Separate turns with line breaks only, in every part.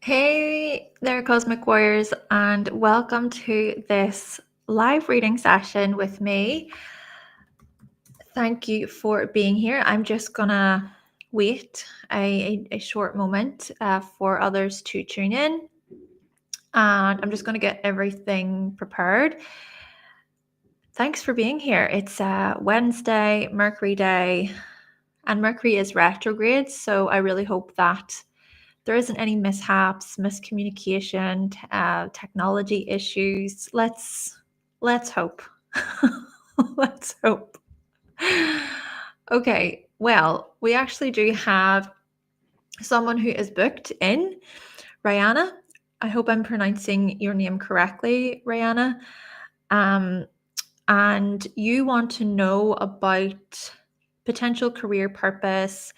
Hey there, Cosmic Warriors, and welcome to this live reading session with me. Thank you for being here. I'm just gonna wait a short moment for others to tune in, and I'm just gonna get everything prepared. Thanks for being here. It's Wednesday, Mercury Day, and Mercury is retrograde, so I really hope that there isn't any mishaps, miscommunication, technology issues. Let's hope. Let's hope. Okay, well, we actually do have someone who is booked in, Rihanna. I hope I'm pronouncing your name correctly, Rihanna. And you want to know about potential career purpose,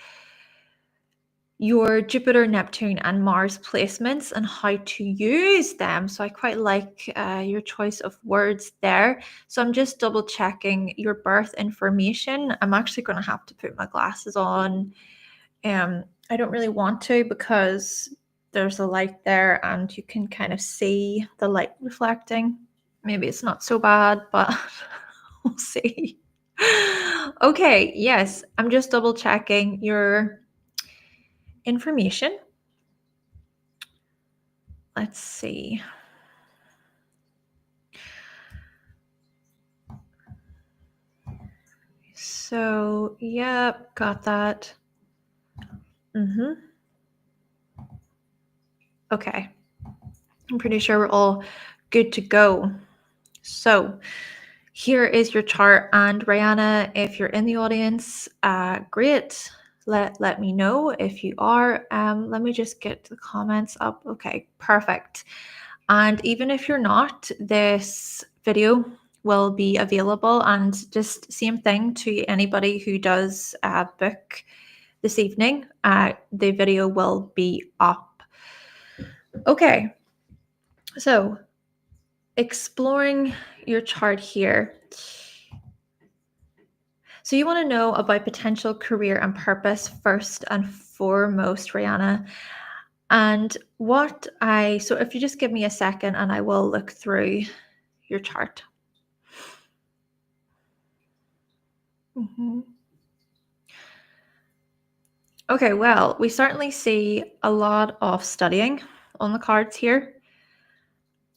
your Jupiter, Neptune, and Mars placements and how to use them. So I quite like your choice of words there. So I'm just double checking your birth information. I'm actually going to have to put my glasses on. I don't really want to because there's a light there and you can kind of see the light reflecting. Maybe it's not so bad, but we'll see. Okay, yes, I'm just double checking your information. Let's see. So, yep, got that. Okay. I'm pretty sure we're all good to go. So, here is your chart. And Rihanna, if you're in the audience, great. Let me know if you are. Let me just get the comments up. Okay, perfect. And even if you're not, this video will be available. And just same thing to anybody who does book this evening, the video will be up. Okay, so exploring your chart here. So you want to know about potential career and purpose first and foremost, Rihanna. And so if you just give me a second and I will look through your chart. Okay, well, we certainly see a lot of studying on the cards here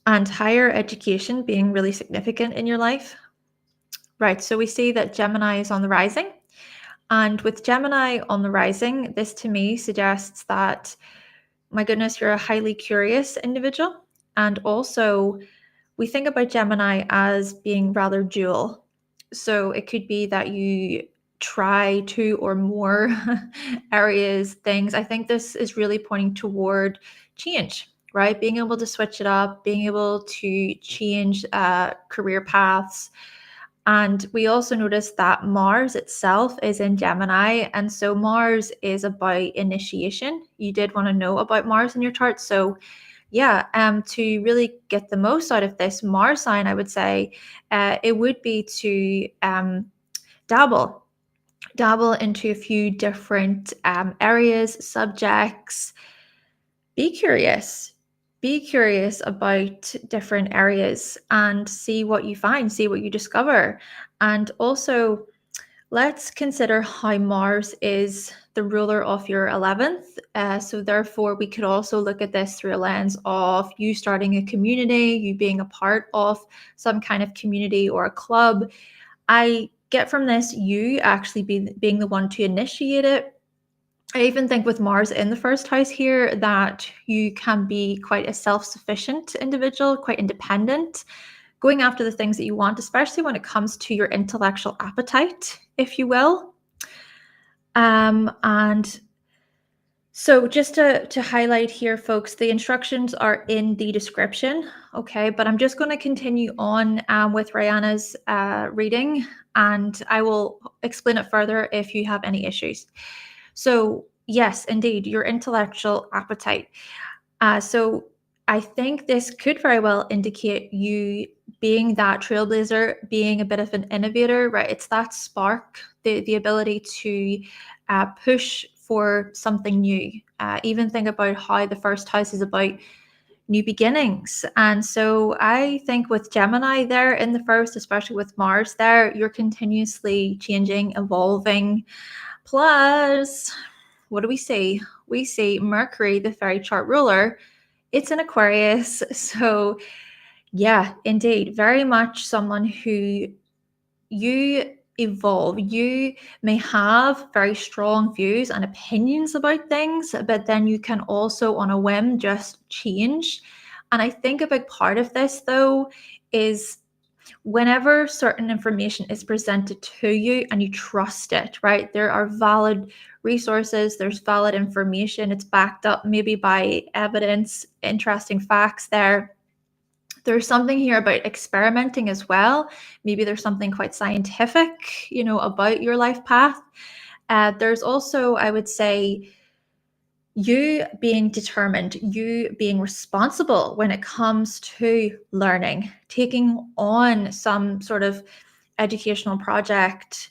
and higher education being really significant in your life. Right, so we see that Gemini is on the rising. And with Gemini on the rising, this to me suggests that, my goodness, you're a highly curious individual. And also, we think about Gemini as being rather dual. So it could be that you try two or more areas, things. I think this is really pointing toward change, right? Being able to switch it up, being able to change career paths. And we also notice that Mars itself is in Gemini. And so Mars is about initiation. You did want to know about Mars in your chart. So yeah, to really get the most out of this Mars sign, I would say it would be to dabble into a few different areas, subjects. Be curious. Be curious about different areas and see what you find, see what you discover. And also, let's consider how Mars is the ruler of your 11th. So therefore, we could also look at this through a lens of you starting a community, you being a part of some kind of community or a club. I get from this you actually being the one to initiate it. I even think with Mars in the first house here that you can be quite a self-sufficient individual, quite independent, going after the things that you want, especially when it comes to your intellectual appetite, if you will. And so just to highlight here, folks, the instructions are in the description, okay? But I'm just going to continue on with Rihanna's reading, and I will explain it further if you have any issues. So yes, indeed, your intellectual appetite. So I think this could very well indicate you being that trailblazer, being a bit of an innovator, right? It's that spark, the ability to push for something new. Even think about how the first house is about new beginnings. And so I think with Gemini there in the first, especially with Mars there, you're continuously changing, evolving. Plus, what do we see? We see Mercury, the fairy chart ruler, it's in Aquarius. So yeah, indeed, very much someone who you evolve. You may have very strong views and opinions about things, but then you can also, on a whim, just change. And I think a big part of this, though, is whenever certain information is presented to you and you trust it, right? There are valid resources, there's valid information, it's backed up maybe by evidence, interesting facts there. There's something here about experimenting as well. Maybe there's something quite scientific, about your life path. There's also, I would say, you being determined, you being responsible when it comes to learning, taking on some sort of educational project,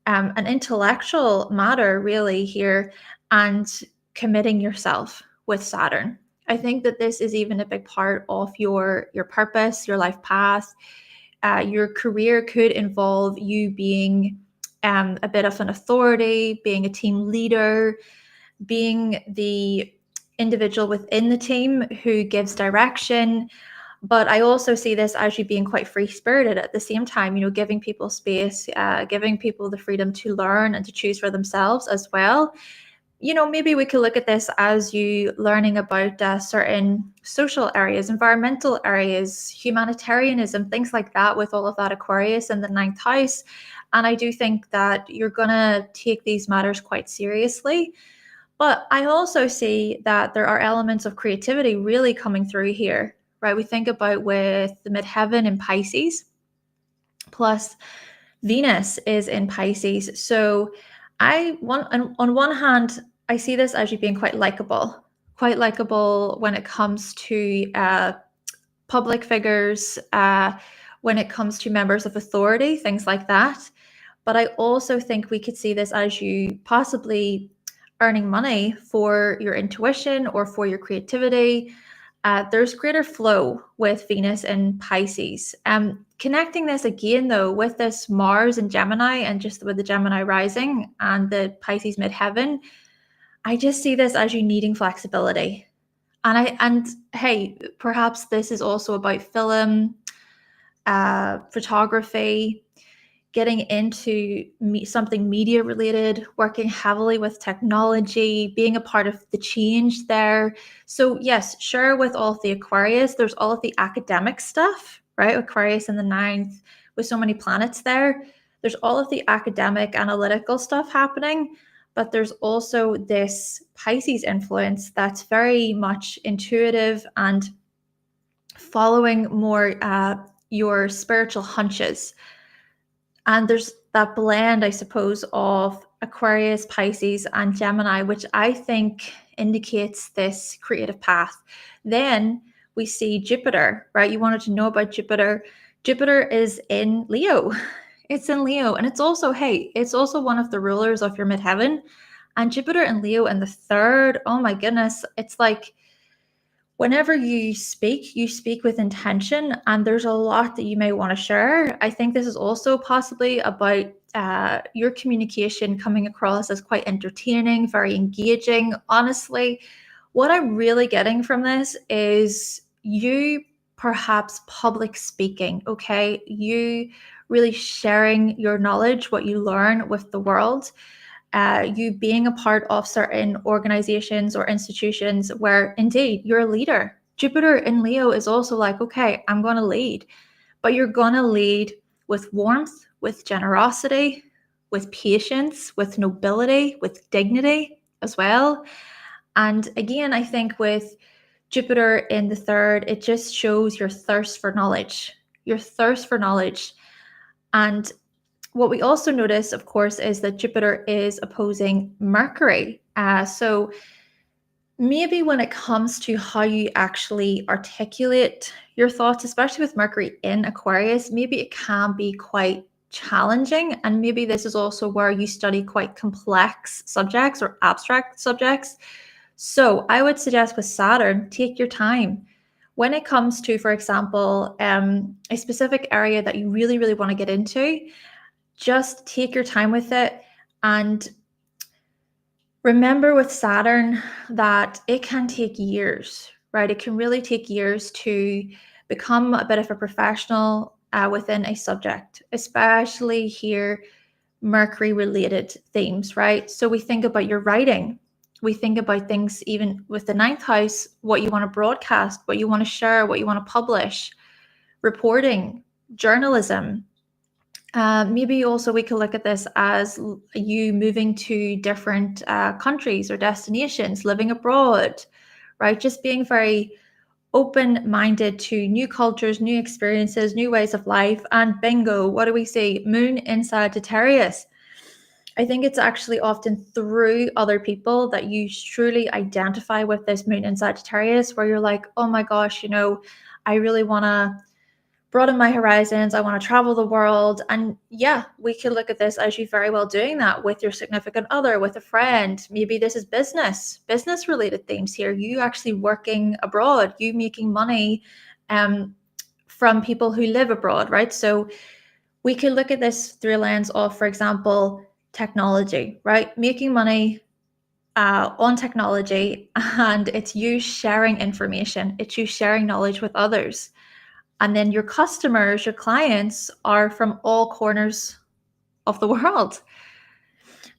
an intellectual matter really here, and committing yourself with Saturn. I think that this is even a big part of your purpose, your life path. Your career could involve you being a bit of an authority, being a team leader, being the individual within the team who gives direction. But I also see this as you being quite free-spirited at the same time, giving people space, giving people the freedom to learn and to choose for themselves as well. Maybe we could look at this as you learning about certain social areas, environmental areas, humanitarianism, things like that, with all of that Aquarius in the 9th house. And I do think that you're going to take these matters quite seriously. But I also see that there are elements of creativity really coming through here, right? We think about with the midheaven in Pisces, plus Venus is in Pisces. So on one hand, I see this as you being quite likable when it comes to public figures, when it comes to members of authority, things like that. But I also think we could see this as you possibly earning money for your intuition or for your creativity. There's greater flow with Venus and Pisces. Connecting this again, though, with this Mars and Gemini, and just with the Gemini rising and the Pisces midheaven, I just see this as you needing flexibility. And hey, perhaps this is also about film, photography, getting into something media related, working heavily with technology, being a part of the change there. So yes, sure, with all of the Aquarius, there's all of the academic stuff, right? Aquarius in the 9th, with so many planets there. There's all of the academic, analytical stuff happening, but there's also this Pisces influence that's very much intuitive and following more your spiritual hunches. And there's that blend, I suppose, of Aquarius, Pisces, and Gemini, which I think indicates this creative path. Then we see Jupiter, right? You wanted to know about Jupiter. Jupiter is in Leo. It's in Leo. And it's also one of the rulers of your midheaven. And Jupiter in Leo in the 3rd, oh my goodness, it's like whenever you speak with intention, and there's a lot that you may want to share. I think this is also possibly about your communication coming across as quite entertaining, very engaging. Honestly, what I'm really getting from this is you perhaps public speaking, okay? You really sharing your knowledge, what you learn with the world. You being a part of certain organizations or institutions where indeed you're a leader. Jupiter in Leo is also like, okay, I'm going to lead, but you're going to lead with warmth, with generosity, with patience, with nobility, with dignity as well. And again, I think with Jupiter in the 3rd, it just shows your thirst for knowledge, And what we also notice, of course, is that Jupiter is opposing Mercury. So maybe when it comes to how you actually articulate your thoughts, especially with Mercury in Aquarius, maybe it can be quite challenging. And maybe this is also where you study quite complex subjects or abstract subjects. So I would suggest with Saturn, take your time. When it comes to, for example, a specific area that you really, really want to get into, just take your time with it. And remember with Saturn that it can take years, right? It can really take years to become a bit of a professional within a subject, especially here, Mercury related themes, right? So we think about your writing. We think about things even with the ninth house, what you want to broadcast, what you want to share, what you want to publish, reporting, journalism. Maybe also we could look at this as you moving to different countries or destinations, living abroad, right? Just being very open-minded to new cultures, new experiences, new ways of life. And bingo, what do we see? Moon in Sagittarius. I think it's actually often through other people that you truly identify with this moon in Sagittarius, where you're like, oh my gosh, I really want to broaden my horizons. I want to travel the world. And yeah, we could look at this as you very well doing that with your significant other, with a friend. Maybe this is business related themes here. You actually working abroad, you making money from people who live abroad, right? So we could look at this through a lens of, for example, technology, right? Making money on technology, and it's you sharing information, it's you sharing knowledge with others. And then your customers, your clients are from all corners of the world.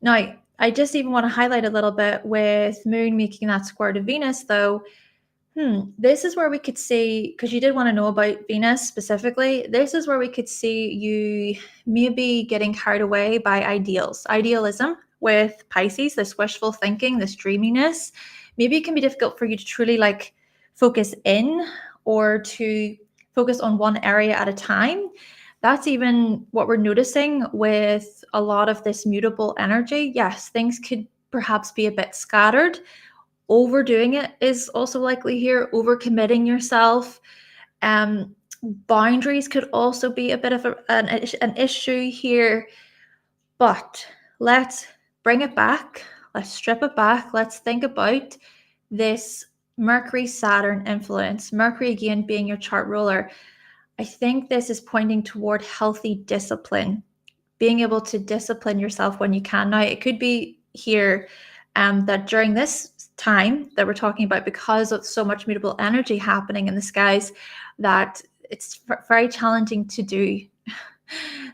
Now, I just even want to highlight a little bit with Moon making that square to Venus, though. This is where we could see, because you did want to know about Venus specifically, this is where we could see you maybe getting carried away by idealism with Pisces, this wishful thinking, this dreaminess. Maybe it can be difficult for you to truly focus in or to focus on one area at a time. That's even what we're noticing with a lot of this mutable energy. Yes, things could perhaps be a bit scattered. Overdoing it is also likely here, overcommitting yourself. Boundaries could also be a bit of an issue here, but let's bring it back. Let's strip it back. Let's think about this Mercury Saturn influence. Mercury, again, being your chart ruler. I think this is pointing toward healthy discipline, being able to discipline yourself when you can. Now, it could be here that during this time that we're talking about, because of so much mutable energy happening in the skies, that it's very challenging to do.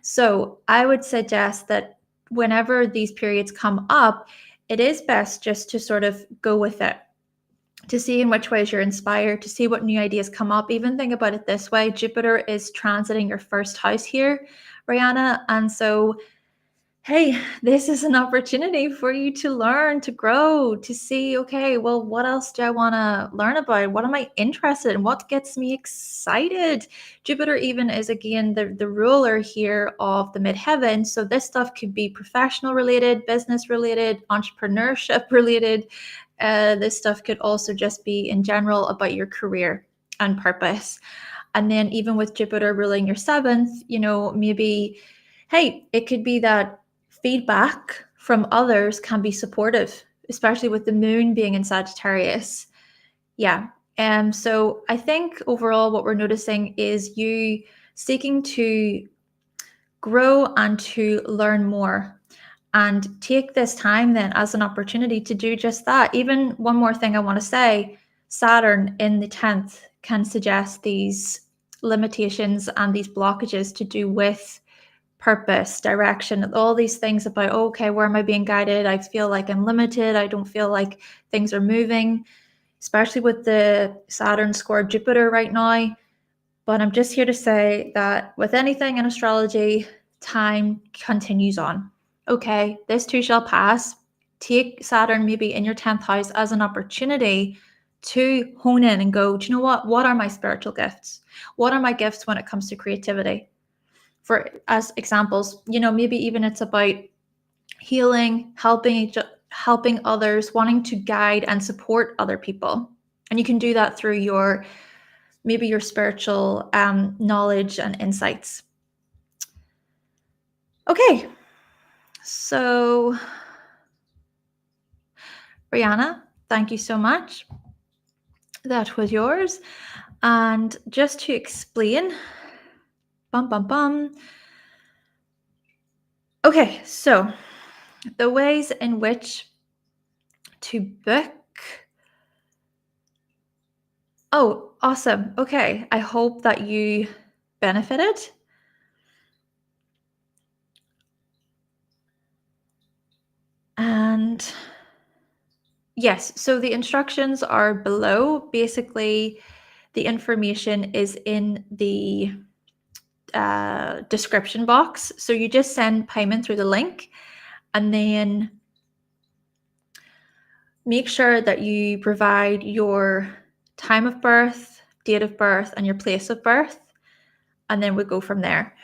So I would suggest that whenever these periods come up, it is best just to sort of go with it, to see in which ways you're inspired, to see what new ideas come up. Even think about it this way: Jupiter is transiting your first house here, Rihanna. And so, hey, this is an opportunity for you to learn, to grow, to see, okay, well, what else do I want to learn about? What am I interested in? What gets me excited? Jupiter even is, again, the ruler here of the midheaven. So this stuff could be professional related, business related, entrepreneurship related. This stuff could also just be in general about your career and purpose. And then even with Jupiter ruling your seventh, maybe, hey, it could be that feedback from others can be supportive, especially with the moon being in Sagittarius. Yeah. So I think overall what we're noticing is you seeking to grow and to learn more, and take this time then as an opportunity to do just that. Even one more thing I want to say: Saturn in the 10th can suggest these limitations and these blockages to do with purpose, direction, all these things about, okay, where am I being guided? I feel like I'm limited. I don't feel like things are moving, especially with the Saturn square Jupiter right now. But I'm just here to say that with anything in astrology, time continues on. Okay, this too shall pass. Take Saturn maybe in your 10th house as an opportunity to hone in and go, do you know what? What are my spiritual gifts? What are my gifts when it comes to creativity? For as examples, maybe even it's about healing, helping others, wanting to guide and support other people. And you can do that through maybe your spiritual knowledge and insights. Okay, so Rihanna, thank you so much. That was yours. And just to explain, bum bum bum. Okay, so the ways in which to book. Oh, awesome. Okay, I hope that you benefited. And yes, so the instructions are below. Basically, the information is in the description box. So you just send payment through the link, and then make sure that you provide your time of birth, date of birth, and your place of birth, and then we go from there.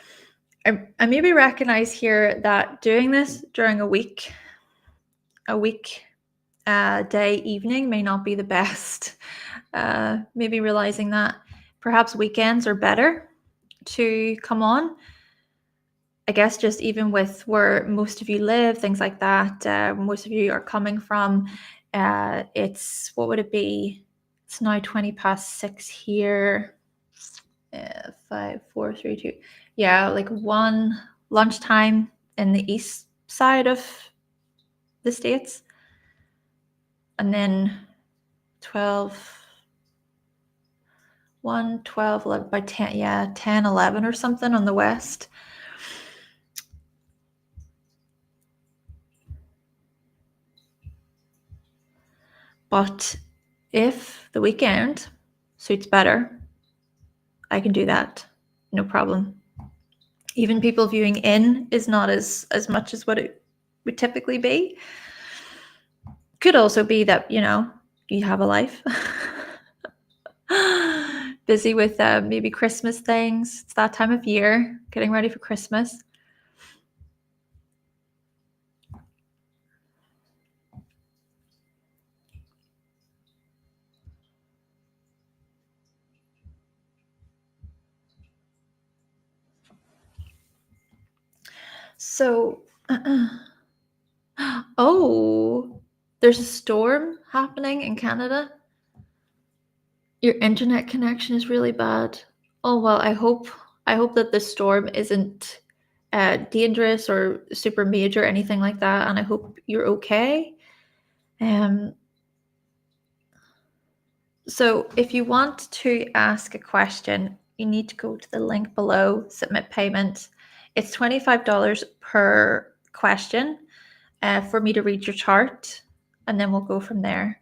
I maybe recognize here that doing this during a week day evening may not be the best. Maybe realizing that perhaps weekends are better to come on. I guess just even with where most of you live, things like that, most of you are coming from, it's, what would it be? It's now 6:20 here. 5, 4, 3, 2. Yeah, like 1 lunchtime in the east side of the States. And then 12, 1, 12, 11, by 10, yeah, 10, 11 or something on the west. But if the weekend suits better, I can do that. No problem. Even people viewing in is not as much as what it would typically be. Could also be that, you have a life. Busy with maybe Christmas things. It's that time of year, getting ready for Christmas. So, oh, there's a storm happening in Canada. Your internet connection is really bad. Oh well, I hope that the storm isn't dangerous or super major or anything like that, and I hope you're okay. So if you want to ask a question, you need to go to the link below, submit payment. It's $25 per question for me to read your chart, and then we'll go from there.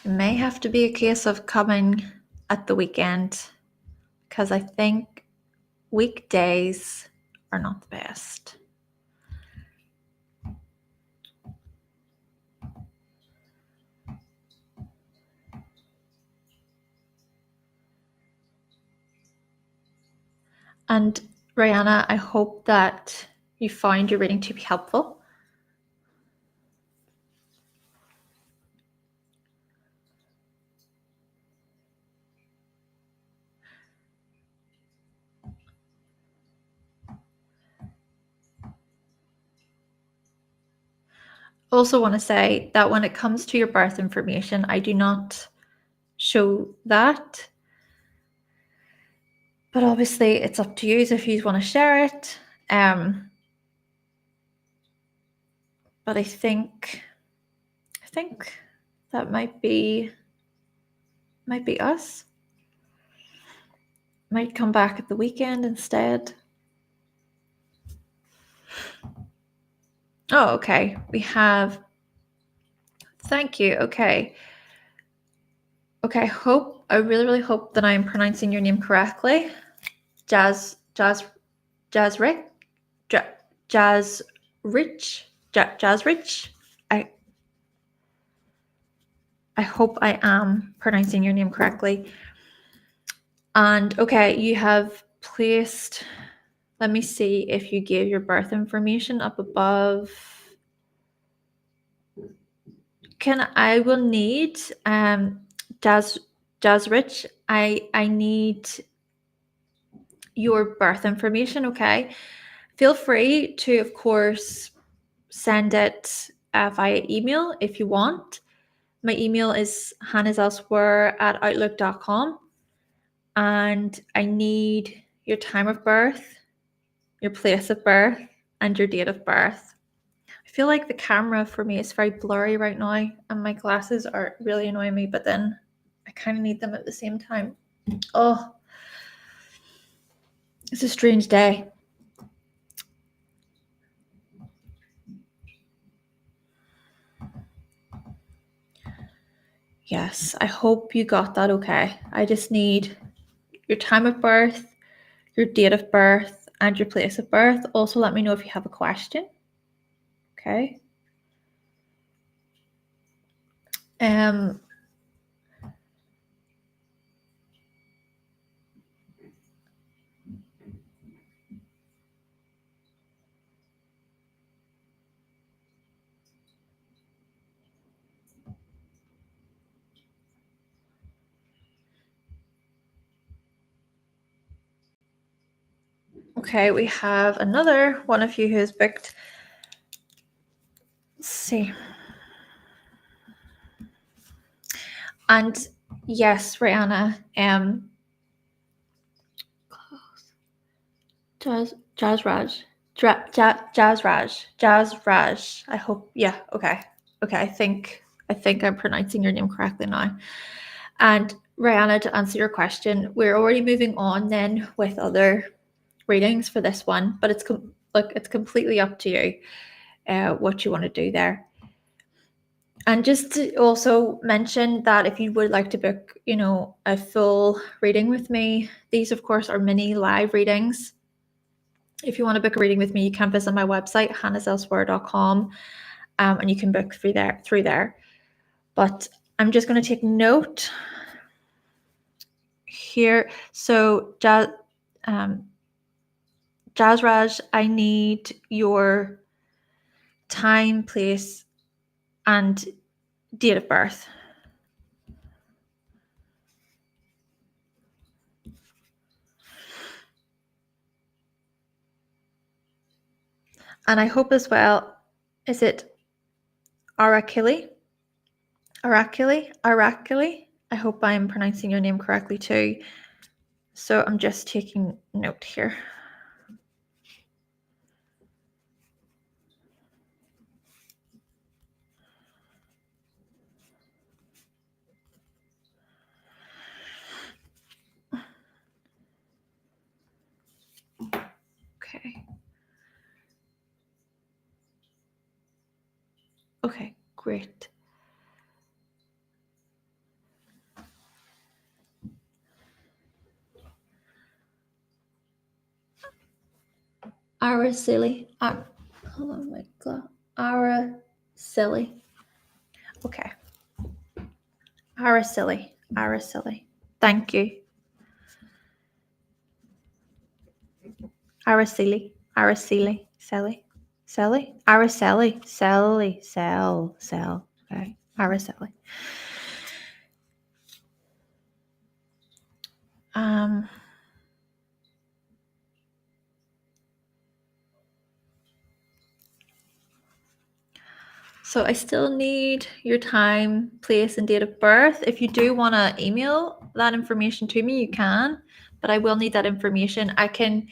It may have to be a case of coming at the weekend, because I think weekdays are not the best. And Rihanna, I hope that you find your reading to be helpful. Also want to say that when it comes to your birth information, I do not show that. But obviously it's up to you if you want to share it. But I think that might be us. Might come back at the weekend instead. Oh, okay. We have, thank you. Okay. Okay, I really, really hope that I'm pronouncing your name correctly. Jazz Rich? Jazz Rich? Jazz Rich? I hope I am pronouncing your name correctly. And okay, you have placed, let me see if you gave your birth information up above. I will need Jazz Rich. I need your birth information, okay? Feel free to, of course, send it via email if you want. My email is hannahselsewhere@outlook.com. And I need your time of birth, your place of birth, and your date of birth. I feel like the camera for me is very blurry right now, and my glasses are really annoying me, but then I kind of need them at the same time. Oh, it's a strange day. Yes, I hope you got that okay. I just need your time of birth, your date of birth, and your place of birth. Also, let me know if you have a question. Okay. Okay, we have another one of you who has booked. Let's see. And yes, Rihanna, Jazz Raj. Jazz Raj. I hope, yeah, okay. Okay, I think I'm pronouncing your name correctly now. And Rihanna, to answer your question, we're already moving on then with other readings for this one, but it's completely up to you what you want to do there. And just to also mention that if you would like to book, a full reading with me, these of course are mini live readings. If you want to book a reading with me, you can visit my website, hannahselsewhere.com, and you can book through there. But I'm just going to take note here. So, Jazz Raj, I need your time, place, and date of birth. And I hope as well, is it Ara Sally? I hope I'm pronouncing your name correctly too. So I'm just taking note here. Okay. Okay, great. Ara Sally. Oh my god. Ara Sally. Okay. Ara Sally. Thank you. Ara Sally. Sally. Ara Sally. Okay. Ara Sally. So I still need your time, place, and date of birth. If you do want to email that information to me, you can, but I will need that information. I can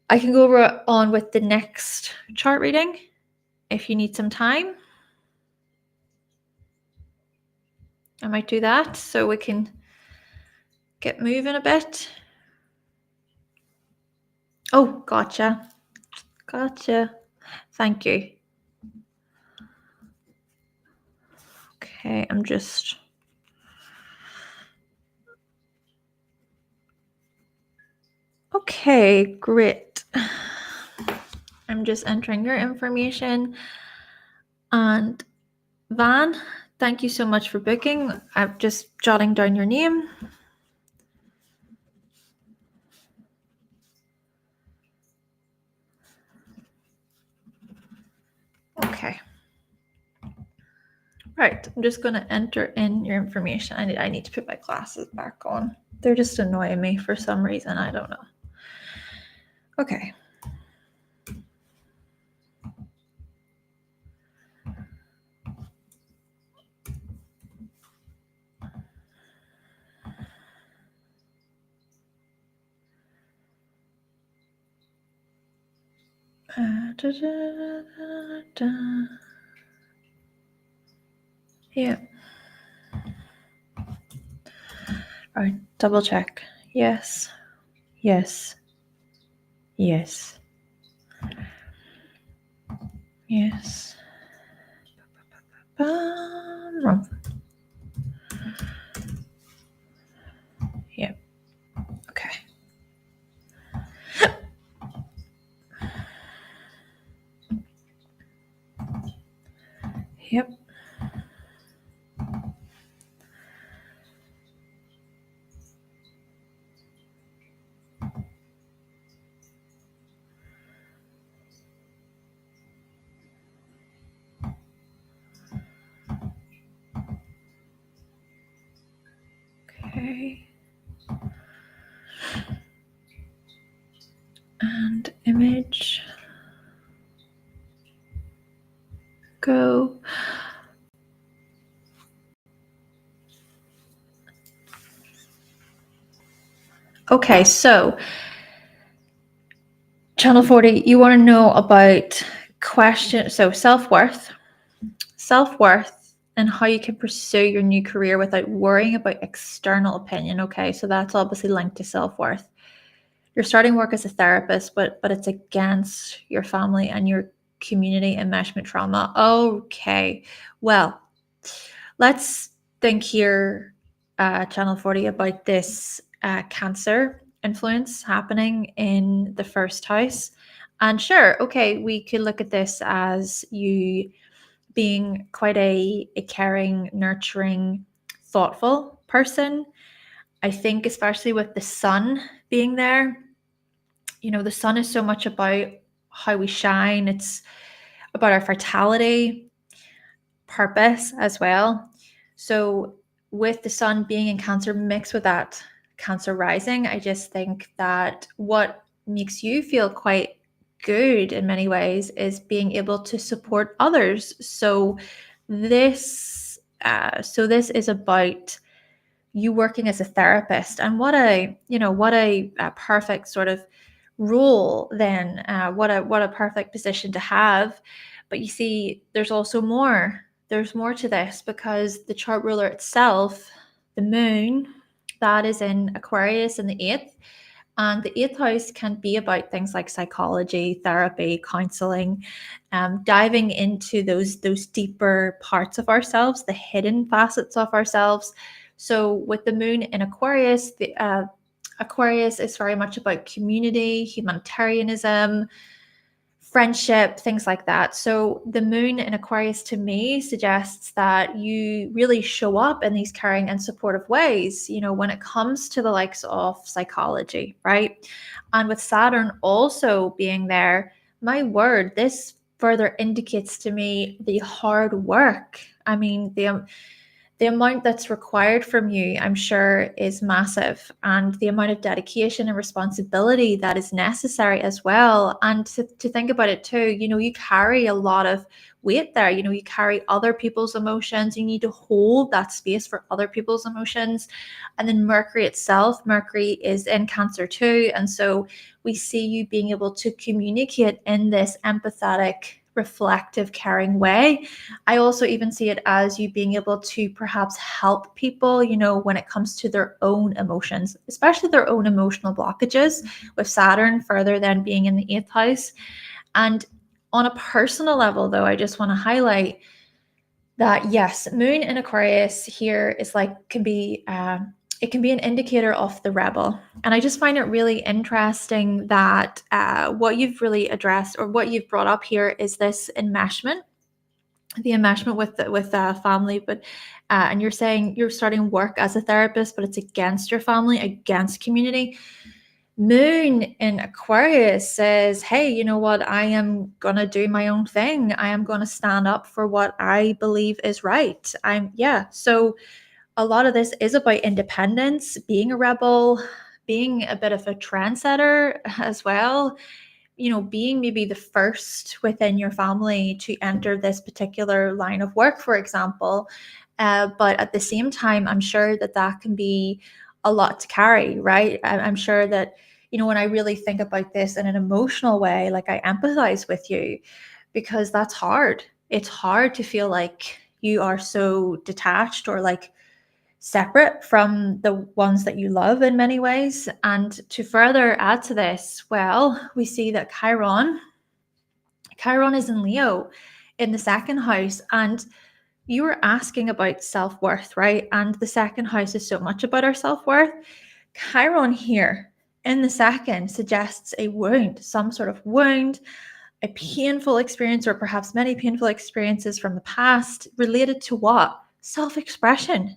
go on with the next chart reading if you need some time. I might do that so we can get moving a bit. Oh, gotcha. Thank you. Okay, I'm just... Okay, great. I'm just entering your information. And Van, thank you so much for booking. I'm just jotting down your name. Okay. Right, I'm just going to enter in your information. I need to put my glasses back on. They're just annoying me for some reason. I don't know. Okay. Yeah. All right, double check. Yes. Yes. Yes. Yes. Wrong. Yep. Okay. Yep. Okay. And image. Go. Okay, so Channel 40, you want to know about self-worth, and how you can pursue your new career without worrying about external opinion. Okay, so that's obviously linked to self-worth. You're starting work as a therapist, but it's against your family and your community enmeshment trauma. Okay, well, let's think here, Channel 40, about this Cancer influence happening in the first house. And sure, okay, we could look at this as you being quite a caring, nurturing, thoughtful person. I think, especially with the sun being there, the sun is so much about how we shine. It's about our vitality, purpose as well. So, with the sun being in Cancer mixed with that Cancer rising, I just think that what makes you feel quite good in many ways is being able to support others. So this is about you working as a therapist, and what a perfect sort of role then, what a perfect position to have. But you see, there's more to this, because the chart ruler itself, the moon, that is in Aquarius in the 8th, and the 8th house can be about things like psychology, therapy, counseling, diving into those deeper parts of ourselves, the hidden facets of ourselves. So with the moon in Aquarius, the Aquarius is very much about community, humanitarianism, friendship, things like that. So the moon in Aquarius to me suggests that you really show up in these caring and supportive ways, when it comes to the likes of psychology, right? And with Saturn also being there, my word, this further indicates to me the hard work. I mean, the amount that's required from you, I'm sure, is massive, and the amount of dedication and responsibility that is necessary as well. And to think about it too, you carry a lot of weight there. You carry other people's emotions. You need to hold that space for other people's emotions. And then Mercury itself, Mercury is in Cancer too. And so we see you being able to communicate in this empathetic, reflective, caring way. I also even see it as you being able to perhaps help people, when it comes to their own emotions, especially their own emotional blockages, with Saturn further than being in the 8th house. And On a personal level, though, I just want to highlight that yes, Moon in Aquarius here is can be it can be an indicator of the rebel. And I just find it really interesting that what you've really addressed, or what you've brought up here, is this enmeshment, the enmeshment with family. But and you're saying you're starting work as a therapist, but it's against your family, against community. Moon in Aquarius says, hey, you know what? I am going to do my own thing. I am going to stand up for what I believe is right. So a lot of this is about independence, being a rebel, being a bit of a trendsetter as well. Being maybe the first within your family to enter this particular line of work, for example. But at the same time, I'm sure that can be a lot to carry, right? I'm sure that, when I really think about this in an emotional way, I empathize with you, because that's hard. It's hard to feel like you are so detached, or separate from the ones that you love in many ways. And to further add to this, well, we see that Chiron is in Leo in the second house. And you were asking about self-worth, right? And the second house is so much about our self-worth. Chiron here in the second suggests a wound, some sort of wound, a painful experience, or perhaps many painful experiences from the past, related to what? Self-expression,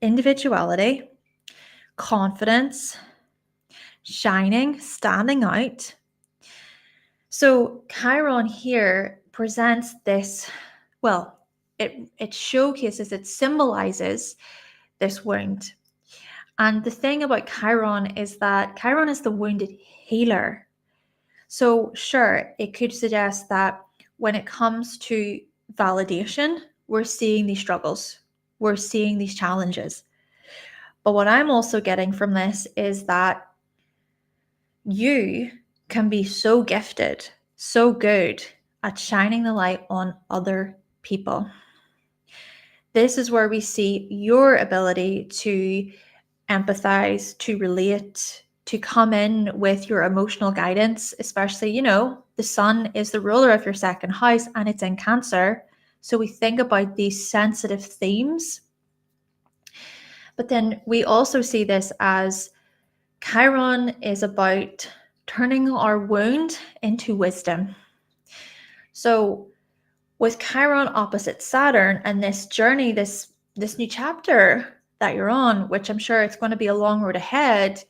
individuality, confidence, shining, standing out. So Chiron here presents this, well, it showcases, it symbolizes this wound. And the thing about Chiron is that Chiron is the wounded healer. So sure, it could suggest that when it comes to validation, we're seeing these struggles, we're seeing these challenges. But what I'm also getting from this is that you can be so gifted, so good at shining the light on other people. This is where we see your ability to empathize, to relate, to come in with your emotional guidance, especially, the sun is the ruler of your second house and it's in Cancer. So we think about these sensitive themes. But then we also see this as Chiron is about turning our wound into wisdom. So with Chiron opposite Saturn and this journey, this new chapter that you're on, which I'm sure it's going to be a long road ahead,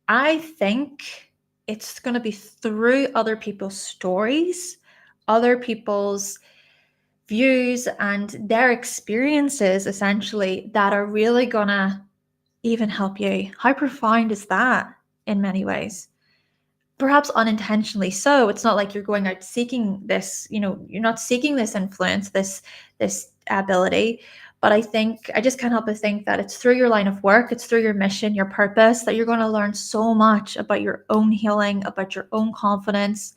I think it's going to be through other people's stories, other people's views, and their experiences, essentially, that are really going to even help you. How profound is that in many ways? Perhaps unintentionally so. It's not like you're going out seeking this, you're not seeking this influence, this ability. But I think, I just can't help but think that it's through your line of work, it's through your mission, your purpose, that you're going to learn so much about your own healing, about your own confidence.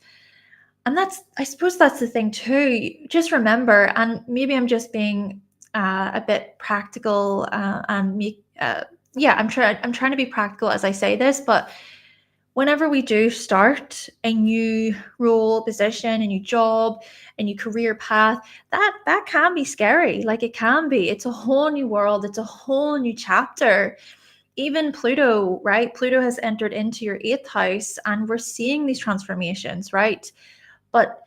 And I suppose that's the thing too. Just remember, and maybe I'm just being a bit practical, I'm trying to be practical as I say this, but whenever we do start a new role, position, a new job, a new career path, that can be scary. It can be. It's a whole new world. It's a whole new chapter. Even Pluto, right? Pluto has entered into your 8th house, and we're seeing these transformations, right? But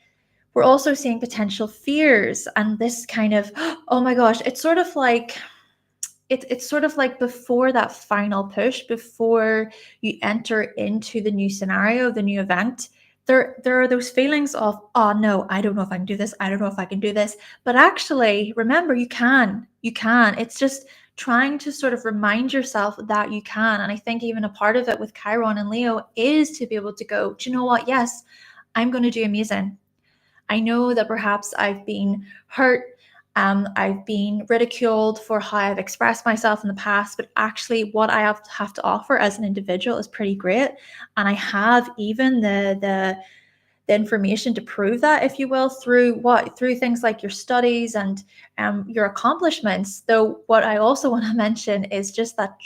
we're also seeing potential fears and this kind of, oh my gosh, it's sort of like before that final push, before you enter into the new scenario, the new event, there are those feelings of, oh no, I don't know if I can do this. I don't know if I can do this. But actually, remember, you can. It's just trying to sort of remind yourself that you can. And I think even a part of it with Chiron and Leo is to be able to go, do you know what? Yes, I'm going to do amazing. I know that perhaps I've been hurt. I've been ridiculed for how I've expressed myself in the past, but actually what I have to offer as an individual is pretty great. And I have even the information to prove that, if you will, through things like your studies and your accomplishments. Though what I also want to mention is just that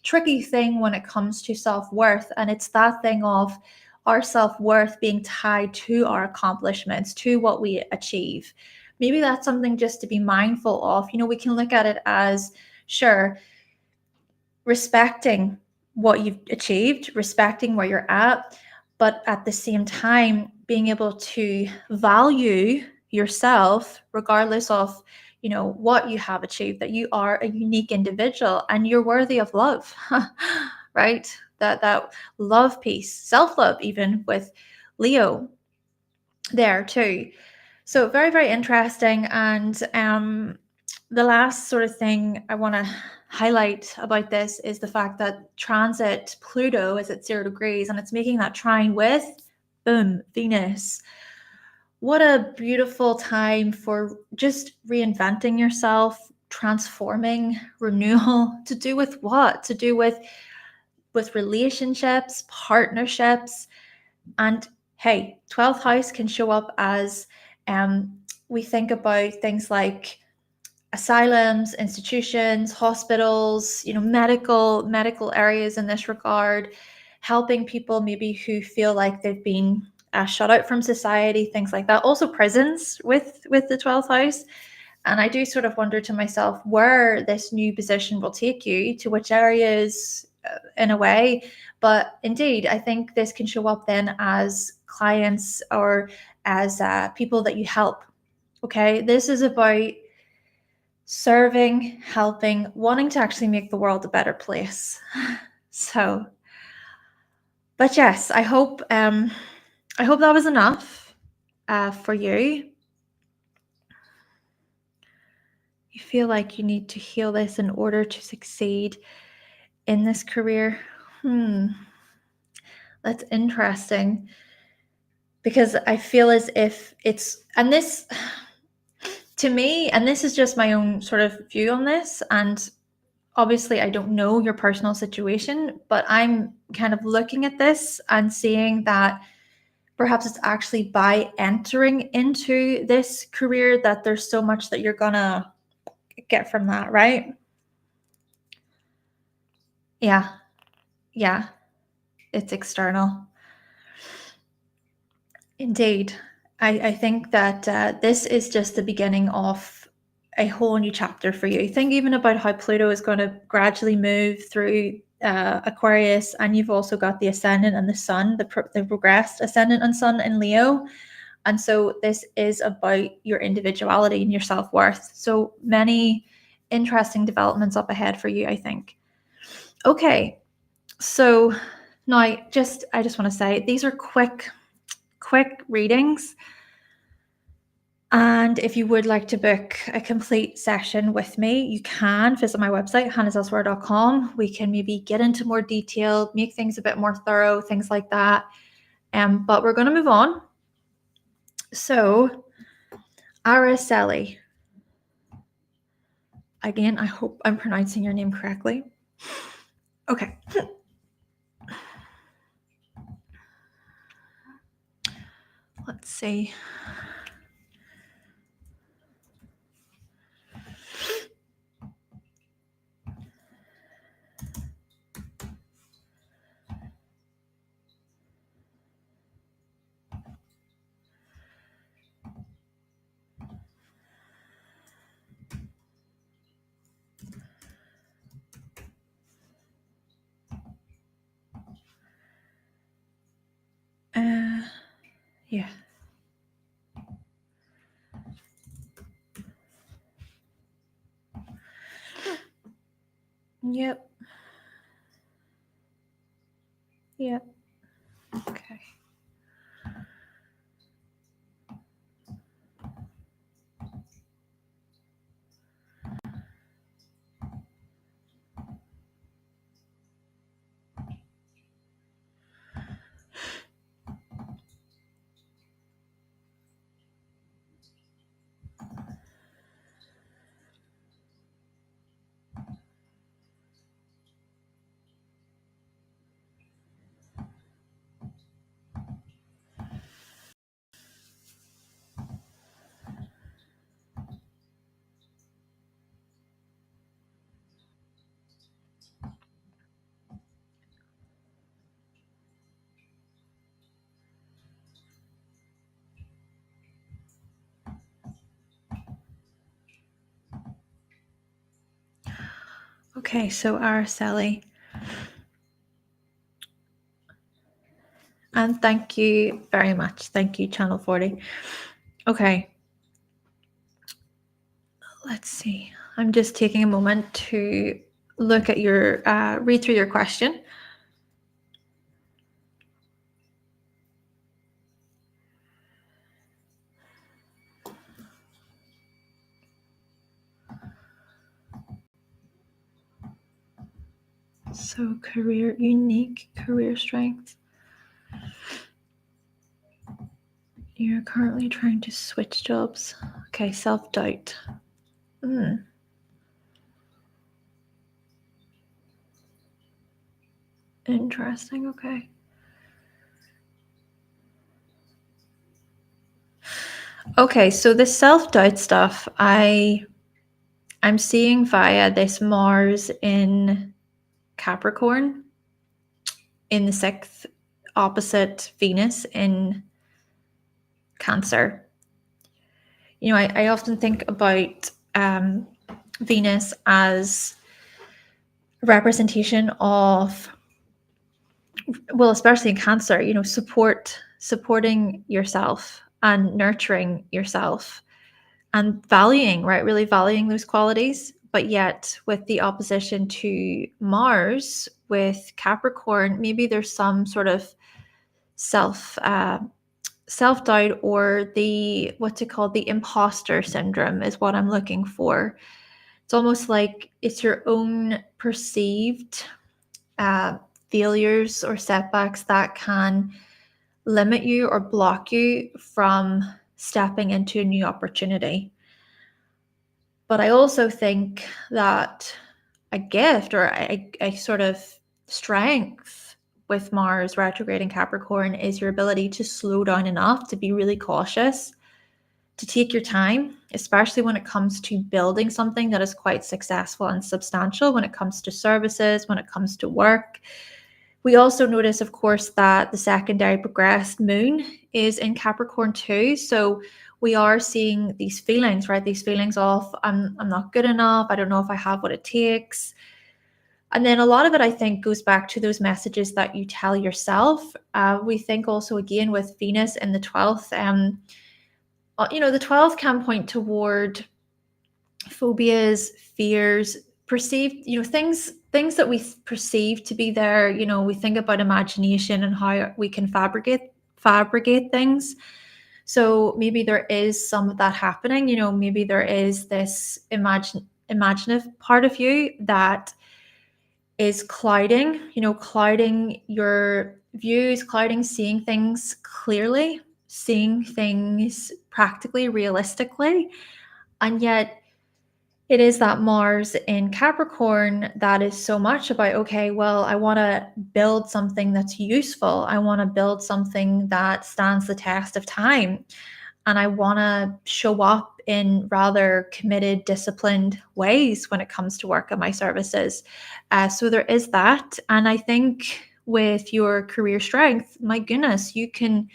tricky thing when it comes to self-worth. And it's that thing of, our self-worth being tied to our accomplishments, to what we achieve. Maybe that's something just to be mindful of. We can look at it as, sure, respecting what you've achieved, respecting where you're at, but at the same time, being able to value yourself regardless of what you have achieved, that you are a unique individual and you're worthy of love. Right? That love piece, self-love, even with Leo there too. So very, very interesting. And the last sort of thing I want to highlight about this is the fact that transit Pluto is at 0 degrees and it's making that trine with, boom, Venus. What a beautiful time for just reinventing yourself, transforming, renewal. To do with what? To do with relationships, partnerships. And hey, 12th house can show up as we think about things like asylums, institutions, hospitals, medical areas in this regard, helping people maybe who feel like they've been shut out from society, things like that. Also prisons with the 12th house. And I do sort of wonder to myself where this new position will take you, to which areas in a way. But indeed, I think this can show up then as clients or as people that you help. Okay, this is about serving, helping, wanting to actually make the world a better place. So, but yes, I hope that was enough for you. You feel like you need to heal this in order to succeed in this career. That's interesting, because I feel as if it's, and this to me, and this is just my own sort of view on this, and obviously I don't know your personal situation, but I'm kind of looking at this and seeing that perhaps it's actually by entering into this career that there's so much that you're gonna get from that, right? Yeah, it's external. Indeed. I think that this is just the beginning of a whole new chapter for you. Think even about how Pluto is going to gradually move through Aquarius, and you've also got the ascendant and the sun, the progressed ascendant and sun in Leo. And so this is about your individuality and your self-worth. So many interesting developments up ahead for you, I think. Okay, so now I just want to say these are quick readings. And if you would like to book a complete session with me, you can visit my website, hannahselsewhere.com. We can maybe get into more detail, make things a bit more thorough, things like that. But we're going to move on. So, Ara Sally. Again, I hope I'm pronouncing your name correctly. Okay. Let's see. Yeah. Yep. Okay. Okay, so Ara Sally. And thank you very much. Thank you, Channel 40. Okay. Let's see. I'm just taking a moment to look at your, read through your question. So unique career strengths. You're currently trying to switch jobs. Okay, self-doubt. Interesting, okay. Okay, so the self-doubt stuff, I'm seeing via this Mars in Capricorn in the 6th, opposite Venus in Cancer. You know, I often think about Venus as a representation of, well, especially in Cancer, you know, supporting yourself and nurturing yourself and valuing, right? Really valuing those qualities. But yet, with the opposition to Mars with Capricorn, maybe there's some sort of self doubt, or the what's it called, the imposter syndrome is what I'm looking for. It's almost like it's your own perceived failures or setbacks that can limit you or block you from stepping into a new opportunity. But I also think that a gift or a sort of strength with Mars retrograde in Capricorn is your ability to slow down enough to be really cautious, to take your time, especially when it comes to building something that is quite successful and substantial, when it comes to services, when it comes to work. We also notice, of course, that the secondary progressed moon is in Capricorn too. So we are seeing these feelings, right? These feelings of, I'm not good enough. I don't know if I have what it takes. And then a lot of it, I think, goes back to those messages that you tell yourself. We think also, again, with Venus in the 12th, you know, the 12th can point toward phobias, fears, perceived, you know, things that we perceive to be there. You know, we think about imagination and how we can fabricate things. So maybe there is some of that happening. You know, maybe there is this imaginative part of you that is clouding, you know, clouding your views, clouding seeing things clearly, seeing things practically, realistically. And yet it is that Mars in Capricorn that is so much about, okay, well, I want to build something that's useful. I want to build something that stands the test of time. And I want to show up in rather committed, disciplined ways when it comes to work and my services. So there is that. And I think with your career strength, my goodness, you can,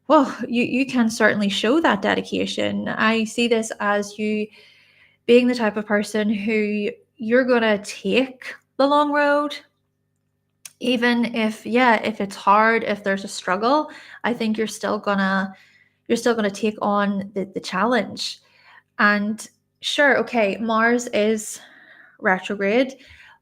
well, you can certainly show that dedication. I see this as you being the type of person who you're going to take the long road, even if, yeah, if it's hard, if there's a struggle. I think you're still gonna take on the challenge. And sure, okay, Mars is retrograde,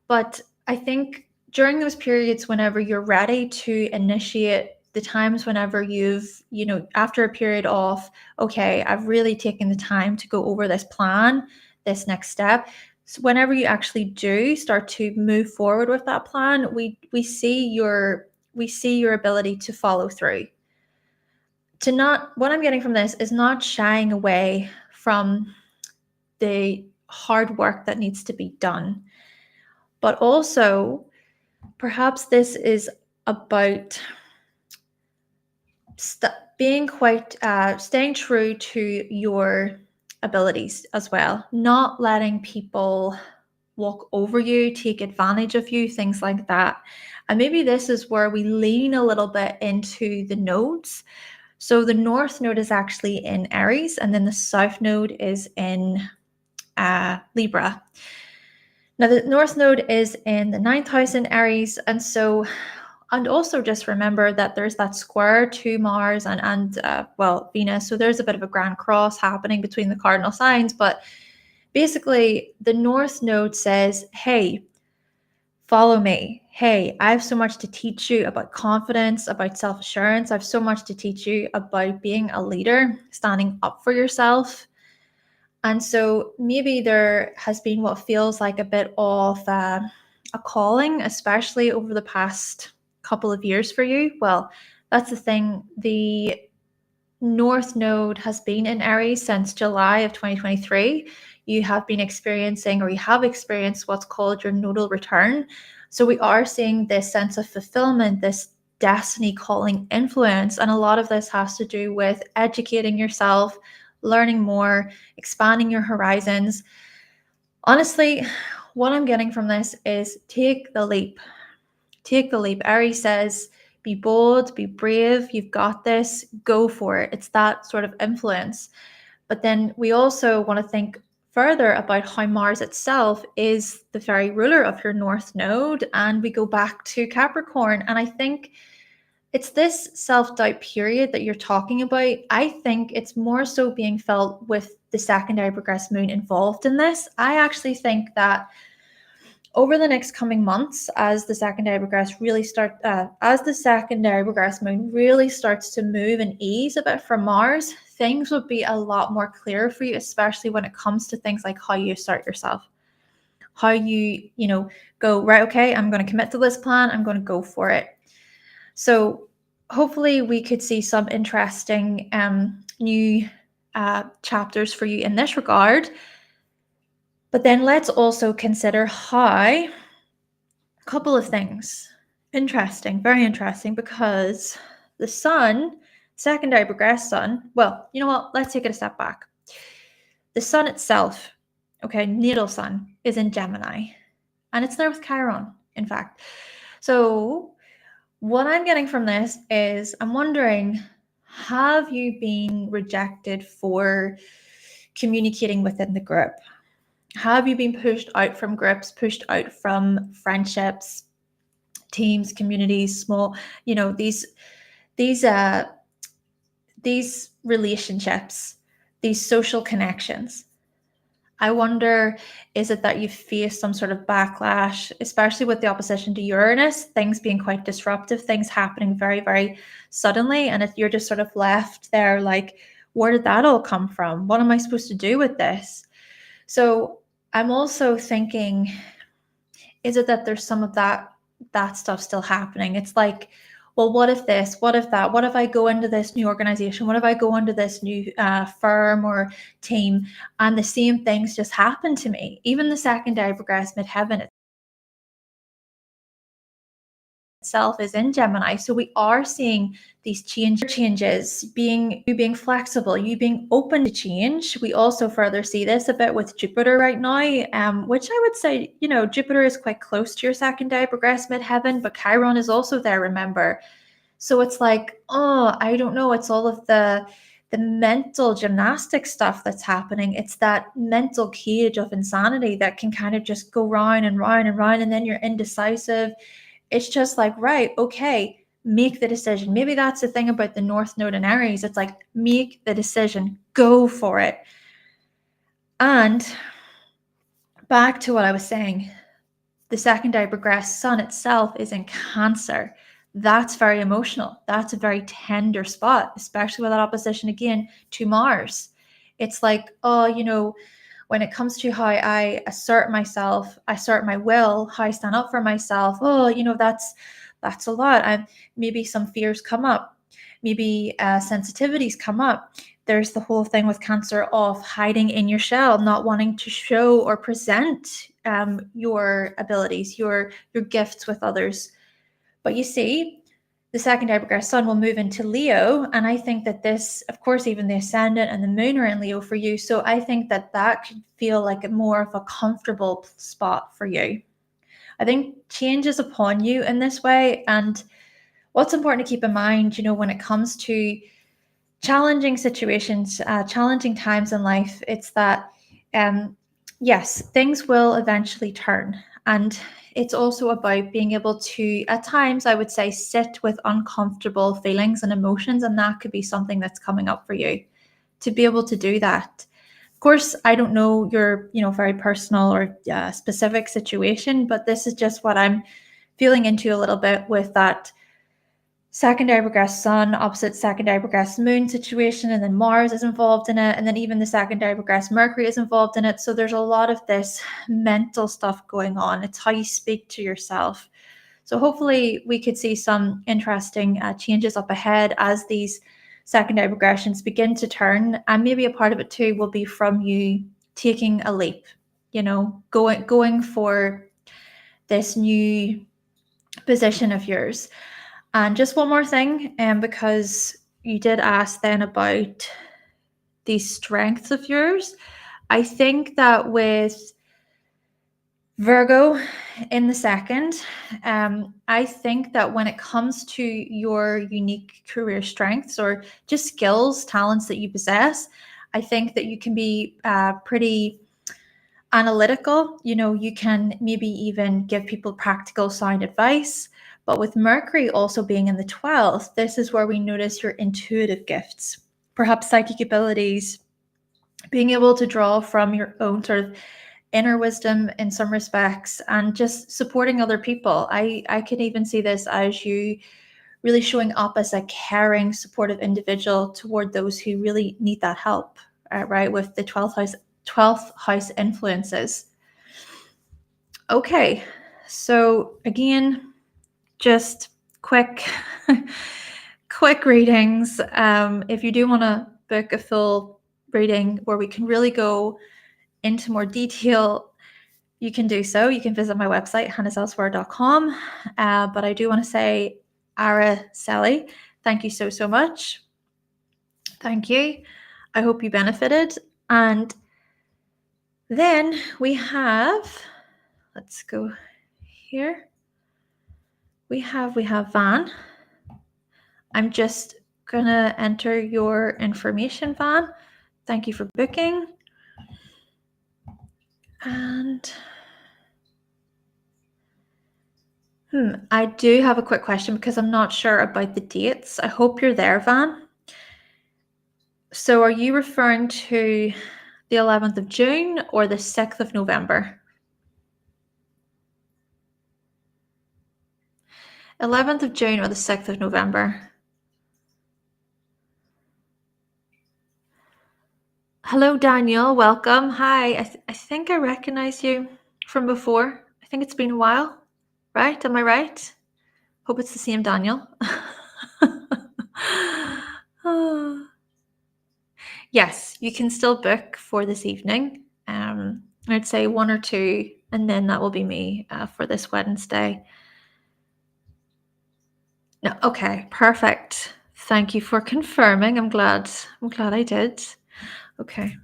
but I think during those periods whenever you're ready to initiate, the times whenever you've, you know, after a period of, okay, I've really taken the time to go over this plan, this next step. So whenever you actually do start to move forward with that plan, we see your ability to follow through. To not, what I'm getting from this is not shying away from the hard work that needs to be done, but also perhaps this is about being quite staying true to your abilities as well, not letting people walk over you, take advantage of you, things like that. And maybe this is where we lean a little bit into the nodes. So the north node is actually in Aries, and then the south node is in Libra. Now, the North Node is in the 9th house in Aries, and also just remember that there's that square to Mars and Venus. So there's a bit of a grand cross happening between the cardinal signs. But basically, the North Node says, hey, follow me. Hey, I have so much to teach you about confidence, about self-assurance. I have so much to teach you about being a leader, standing up for yourself. And so maybe there has been what feels like a bit of a calling, especially over the past couple of years for you. Well, that's the thing. The North Node has been in Aries since July of 2023. You have been experiencing, or you have experienced, what's called your nodal return. So we are seeing this sense of fulfillment, this destiny calling influence. And a lot of this has to do with educating yourself, learning more, expanding your horizons. Honestly, what I'm getting from this is take the leap. Take the leap. Aries says, be bold, be brave, you've got this, go for it. It's that sort of influence. But then we also want to think further about how Mars itself is the very ruler of your North Node. And we go back to Capricorn. And I think it's this self-doubt period that you're talking about. I think it's more so being felt with the secondary progressed moon involved in this. I actually think that over the next coming months, as the secondary progressed moon really starts to move and ease a bit from Mars, things would be a lot more clear for you, especially when it comes to things like how you assert yourself, how you go, right, okay, I'm going to commit to this plan, I'm going to go for it. So hopefully we could see some interesting new chapters for you in this regard. But then let's also consider how a couple of things. Interesting, very interesting, because the sun, secondary progressed sun, well, you know what? Let's take it a step back. The sun itself, okay, natal sun, is in Gemini, and it's there with Chiron, in fact. So what I'm getting from this is I'm wondering, have you been rejected for communicating within the group? Have you been pushed out from groups, pushed out from friendships, teams, communities, small, these relationships, these social connections? I wonder, is it that you face some sort of backlash, especially with the opposition to Uranus, things being quite disruptive, things happening very, very suddenly, and if you're just sort of left there like, where did that all come from? What am I supposed to do with this? So I'm also thinking, is it that there's some of that stuff still happening? It's like, well, what if this? What if that? What if I go into this new organization? What if I go into this new firm or team and the same things just happen to me? Even the secondary progressed midheaven itself is in Gemini. So we are seeing these changes, you being flexible, you being open to change. We also further see this a bit with Jupiter right now, which I would say, Jupiter is quite close to your secondary progressed midheaven, but Chiron is also there, remember. So it's like, oh, I don't know. It's all of the mental gymnastics stuff that's happening. It's that mental cage of insanity that can kind of just go round and round and round, and then you're indecisive. It's just like, right, okay, make the decision. Maybe that's the thing about the North Node in Aries. It's like, make the decision, go for it. And back to what I was saying, the secondary progressed sun itself is in Cancer. That's very emotional. That's a very tender spot, especially with that opposition again to Mars. It's like, oh, when it comes to how I assert myself, I assert my will, how I stand up for myself, oh, that's a lot. And maybe some fears come up, maybe sensitivities come up. There's the whole thing with Cancer of hiding in your shell, not wanting to show or present your abilities, your gifts with others. But you see, the secondary progressed sun will move into Leo. And I think that this, of course, even the ascendant and the moon are in Leo for you. So I think that could feel like more of a comfortable spot for you. I think change is upon you in this way. And what's important to keep in mind, when it comes to challenging situations, challenging times in life, it's that yes, things will eventually turn. And it's also about being able to, at times, I would say, sit with uncomfortable feelings and emotions. And that could be something that's coming up for you. To be able to do that. Of course, I don't know your, very personal or specific situation, but this is just what I'm feeling into a little bit with that secondary regress sun opposite secondary regress moon situation, and then Mars is involved in it, and then even the secondary regress Mercury is involved in it. So there's a lot of this mental stuff going on. It's how you speak to yourself. So hopefully we could see some interesting changes up ahead as these secondary progressions begin to turn, and maybe a part of it too will be from you taking a leap, going for this new position of yours. And just one more thing, because you did ask then about these strengths of yours. I think that with Virgo in the second, I think that when it comes to your unique career strengths or just skills, talents that you possess, I think that you can be pretty analytical. You can maybe even give people practical sound advice. But with Mercury also being in the 12th, this is where we notice your intuitive gifts, perhaps psychic abilities, being able to draw from your own sort of inner wisdom in some respects, and just supporting other people. I can even see this as you really showing up as a caring, supportive individual toward those who really need that help, right? With the 12th house influences. Okay, so again, just quick quick readings. If you do want to book a full reading where we can really go into more detail, you can do so. You can visit my website, hannahselsewhere.com. But I do want to say, Ara Sally, thank you so much. Thank you. I hope you benefited. And then we have, let's go here. We have Van. I'm just gonna enter your information, Van. Thank you for booking. And I do have a quick question because I'm not sure about the dates. I hope you're there, Van. So are you referring to the 11th of June or the 6th of November? 11th of June or the 6th of November? Hello, Daniel. Welcome. Hi. I think I recognize you from before. I think it's been a while, right? Am I right? Hope it's the same Daniel. Yes, you can still book for this evening. I'd say one or two, and then that will be me for this Wednesday. No, okay, perfect. Thank you for confirming. I'm glad I did. Okay.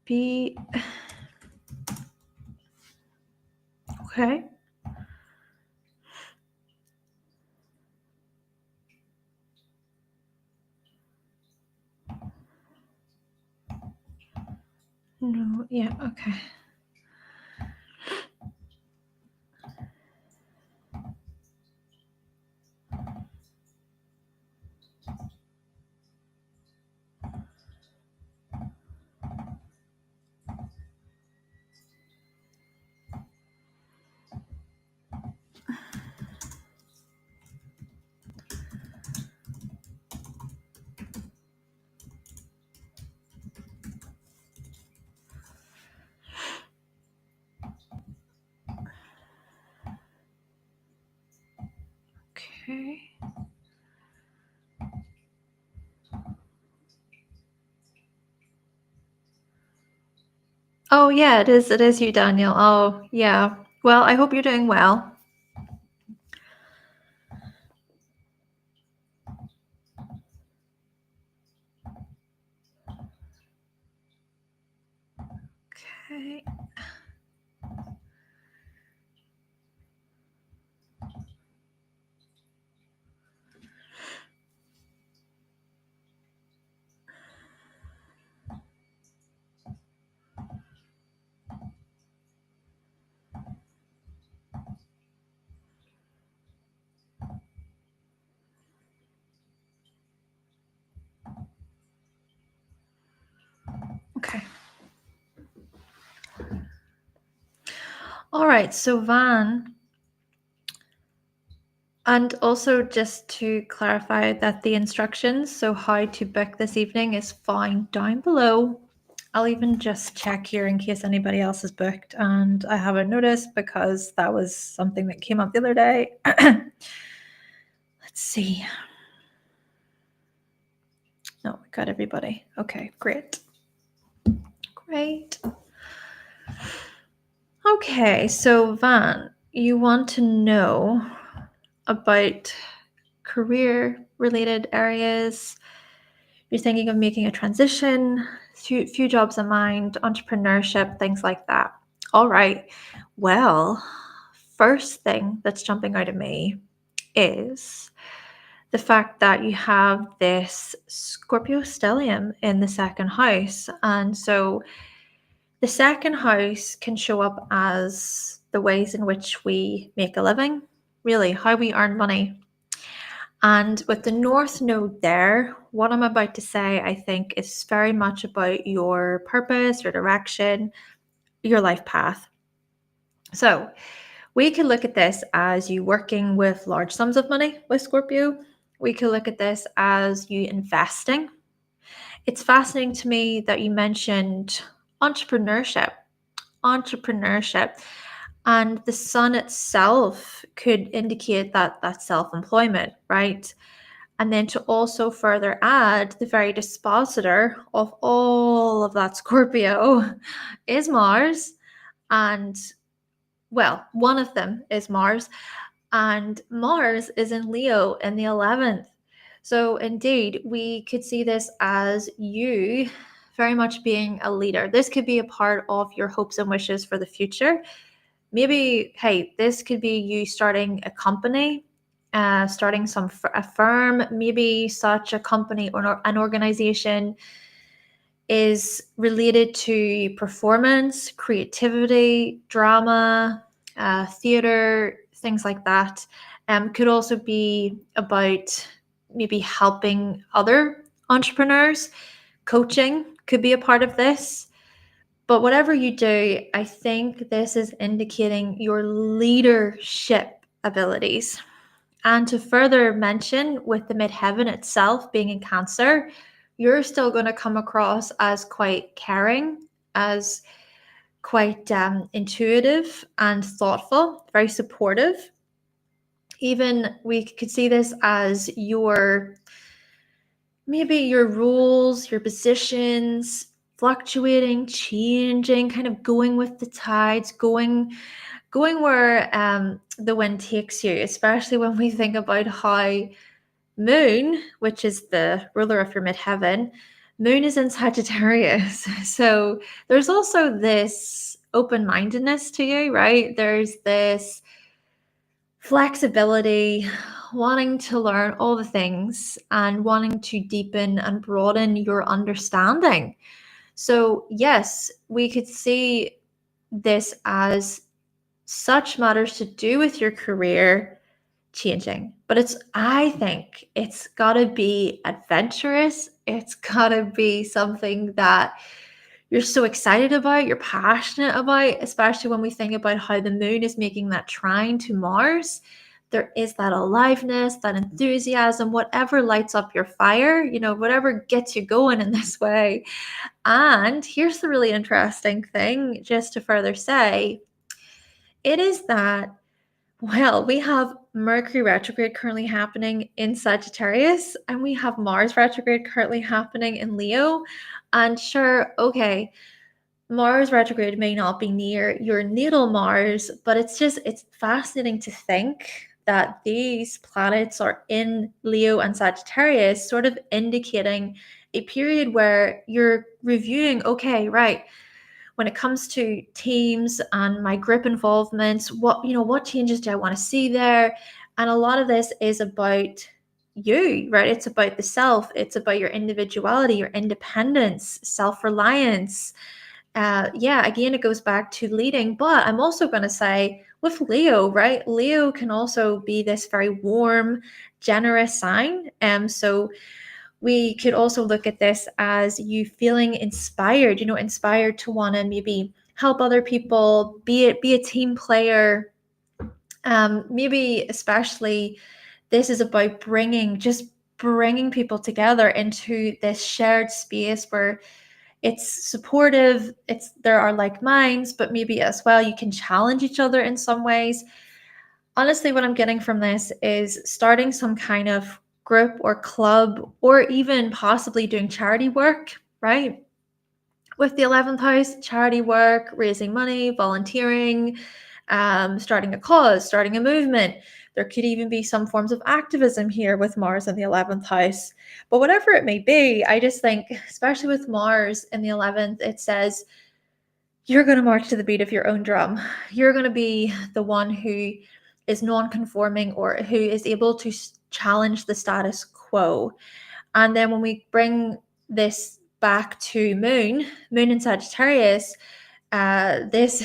B. Okay. No, yeah, okay. Okay. Oh yeah, it is you, Daniel. Oh yeah. Well, I hope you're doing well. Okay. Okay. All right, so Van, and also just to clarify that the instructions, so how to book this evening, is found down below. I'll even just check here in case anybody else is booked and I haven't noticed, because that was something that came up the other day. Let's see. No, we got everybody. Okay, great. Great. Okay, so Van, you want to know about career-related areas. You're thinking of making a transition, few jobs in mind, entrepreneurship, things like that. All right. Well, first thing that's jumping out of me is the fact that you have this Scorpio stellium in the second house. And so the second house can show up as the ways in which we make a living, really, how we earn money. And with the North Node there, what I'm about to say, I think, is very much about your purpose, your direction, your life path. So we can look at this as you working with large sums of money with Scorpio. We can look at this as you investing. It's fascinating to me that you mentioned entrepreneurship. Entrepreneurship. And the sun itself could indicate that self-employment, right? And then to also further add, the very dispositor of all of that Scorpio is Mars. And well, one of them is Mars. And Mars is in Leo in the 11th. So indeed, we could see this as you very much being a leader. This could be a part of your hopes and wishes for the future. Maybe, hey, this could be you starting a company, starting a firm. Maybe such a company or an organization is related to performance, creativity, drama, theater, things like that. Could also be about maybe helping other entrepreneurs. Coaching could be a part of this. But whatever you do, I think this is indicating your leadership abilities. And to further mention, with the midheaven itself being in Cancer, you're still going to come across as quite caring, as quite intuitive and thoughtful, very supportive. Even we could see this as maybe your roles, your positions fluctuating, changing, kind of going with the tides, going where the wind takes you, especially when we think about how Moon, which is the ruler of your midheaven, Moon is in Sagittarius. So there's also this open-mindedness to you, right? There's this flexibility, wanting to learn all the things and wanting to deepen and broaden your understanding. So, yes, we could see this as such matters to do with your career changing. But I think it's got to be adventurous. It's got to be something that you're so excited about, you're passionate about, especially when we think about how the moon is making that trine to Mars. There is that aliveness, that enthusiasm, whatever lights up your fire, whatever gets you going in this way. And here's the really interesting thing, just to further say, it is that, well, we have Mercury retrograde currently happening in Sagittarius, and we have Mars retrograde currently happening in Leo. And sure, okay, Mars retrograde may not be near your natal Mars, but it's fascinating to think that these planets are in Leo and Sagittarius, sort of indicating a period where you're reviewing, okay, right, when it comes to teams and my group involvements, what changes do I want to see there? And a lot of this is about you, right? It's about the self. It's about your individuality, your independence, self-reliance. Again, it goes back to leading. But I'm also going to say with Leo, right? Leo can also be this very warm, generous sign. So we could also look at this as you feeling inspired, inspired to want to maybe help other people, be a team player. Maybe especially this is about bringing people together into this shared space where it's supportive, there are like minds, but maybe as well you can challenge each other in some ways. Honestly, what I'm getting from this is starting some kind of group or club, or even possibly doing charity work, right? With the 11th house, charity work, raising money, volunteering, starting a cause, starting a movement. There could even be some forms of activism here with Mars in the 11th house. But whatever it may be, I just think, especially with Mars in the 11th, it says you're going to march to the beat of your own drum. You're going to be the one who is non-conforming or who is able to challenge the status quo. And then when we bring this back to Moon in Sagittarius, this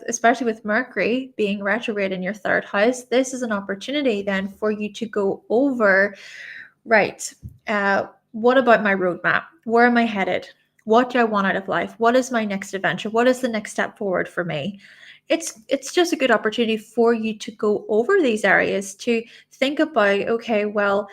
especially with Mercury being retrograde in your third house, this is an opportunity then for you to go over, right, what about my roadmap? Where am I headed? What do I want out of life? What is my next adventure? What is the next step forward for me? It's just a good opportunity for you to go over these areas, to think about, okay, well,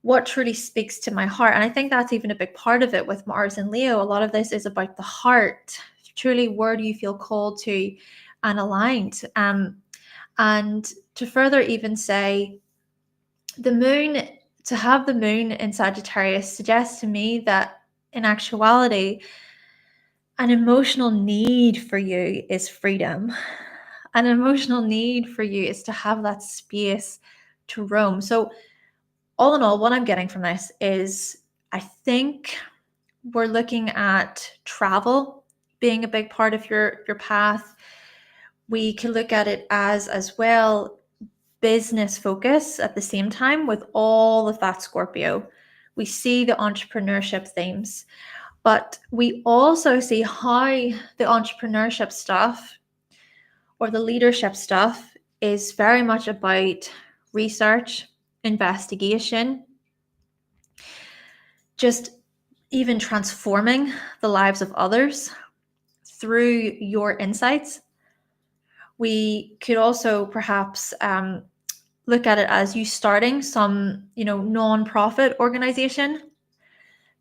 what truly speaks to my heart? And I think that's even a big part of it with Mars and Leo. A lot of this is about the heart. Truly, where do you feel called to and aligned? And to further even say, to have the moon in Sagittarius suggests to me that in actuality, an emotional need for you is freedom. An emotional need for you is to have that space to roam. So all in all, what I'm getting from this is I think we're looking at travel being a big part of your path. We can look at it as well business focus at the same time with all of that Scorpio. We see the entrepreneurship themes, but we also see how the entrepreneurship stuff or the leadership stuff is very much about research, investigation, just even transforming the lives of others through your insights. We could also perhaps look at it as you starting some, non-profit organization,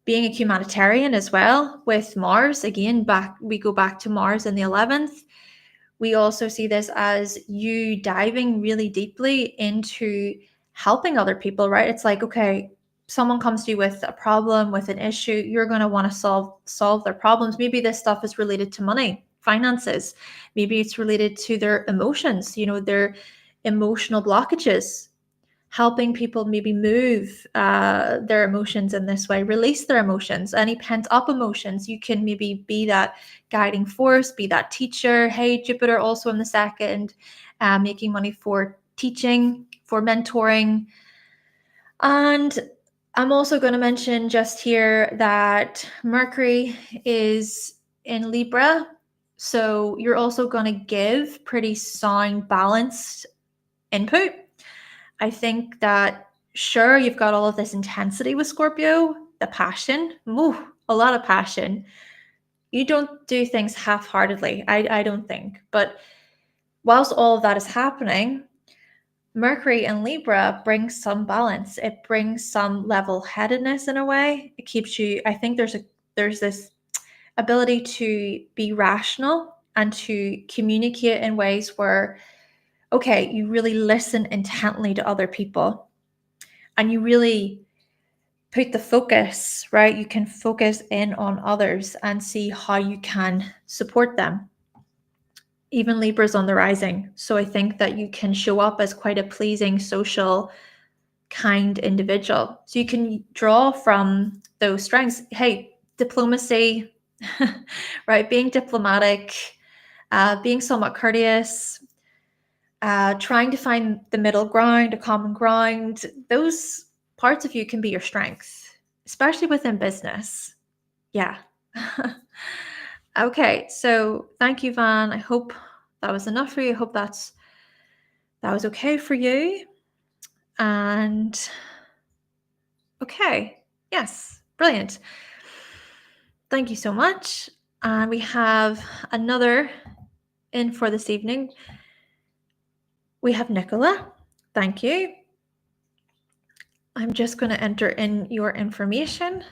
being a humanitarian as well with Mars. Again, we go back to Mars in the 11th. We also see this as you diving really deeply into helping other people, right? It's like, okay, someone comes to you with a problem, with an issue, you're going to want to solve their problems. Maybe this stuff is related to money, finances. Maybe it's related to their emotions, their emotional blockages, helping people maybe move their emotions in this way, release their emotions, any pent up emotions. You can maybe be that guiding force, be that teacher. Hey, Jupiter also in the second, making money for teaching, for mentoring. And I'm also going to mention just here that Mercury is in Libra. So you're also going to give pretty sound, balanced input. I think that, sure, you've got all of this intensity with Scorpio, the passion, a lot of passion. You don't do things half-heartedly, I don't think. But whilst all of that is happening, Mercury in Libra brings some balance. It brings some level-headedness in a way. It keeps you, I think there's this ability to be rational and to communicate in ways where, okay, you really listen intently to other people and you really put the focus, right? You can focus in on others and see how you can support them. Even Libra's on the rising. So I think that you can show up as quite a pleasing, social, kind individual. So you can draw from those strengths. Hey, diplomacy, right? Being diplomatic, being somewhat courteous, trying to find the middle ground, a common ground. Those parts of you can be your strengths, especially within business. Yeah. Okay, so thank you, Van. I hope that was enough for you. I hope that was okay for you. And okay, yes, brilliant. Thank you so much. And we have another in for this evening. We have Nicola. Thank you. I'm just going to enter in your information.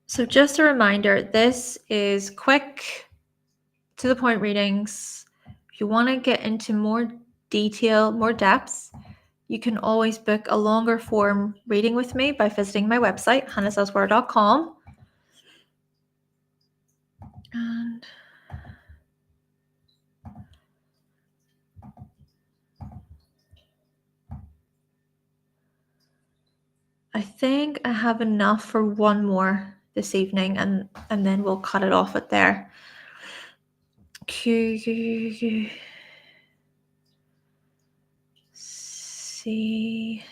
So just a reminder, this is quick, to the point readings. If you want to get into more detail, more depth, you can always book a longer form reading with me by visiting my website, hannahselsewhere.com. And I think I have enough for one more this evening, and then we'll cut it off at there. See.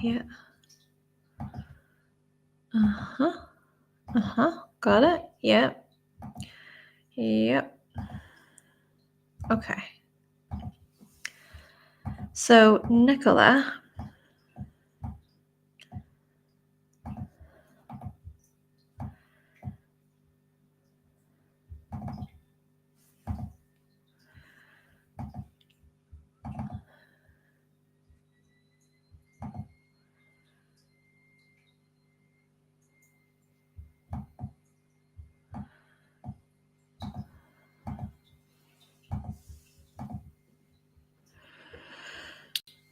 Yeah. Got it. Yep. Yep. Okay. So, Nicola.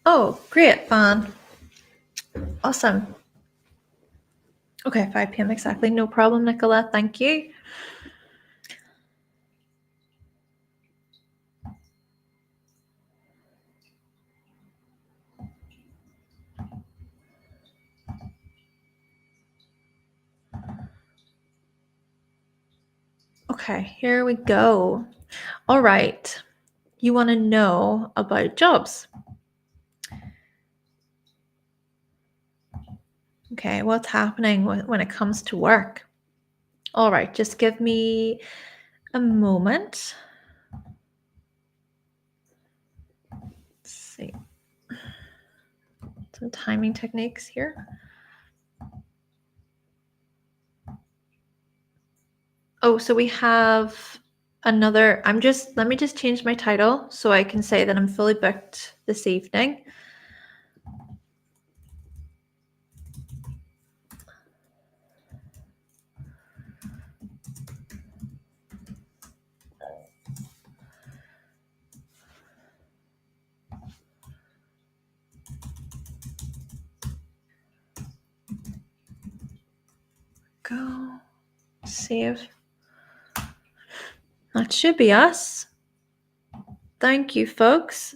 Oh, great, Van. Awesome. Okay, 5 p.m. exactly. No problem, Nicola. Thank you. Okay, here we go. All right. You want to know about jobs. Okay, what's happening when it comes to work? All right, just give me a moment. Let's see. Some timing techniques here. Oh, so we have another. Let me just change my title so I can say that I'm fully booked this evening. Go save. That should be us. Thank you, folks.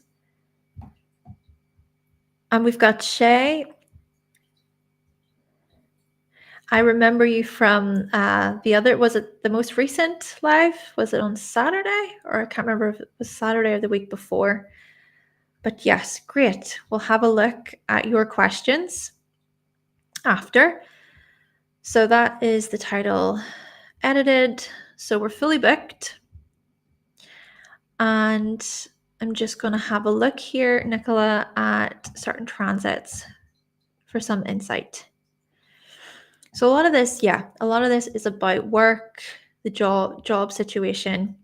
And we've got Shay. I remember you from was it the most recent live? Was it on Saturday? Or I can't remember if it was Saturday or the week before. But yes, great. We'll have a look at your questions after. So that is the title edited. So we're fully booked. And I'm just going to have a look here, Nicola, at certain transits for some insight. So a lot of this is about work, the job situation.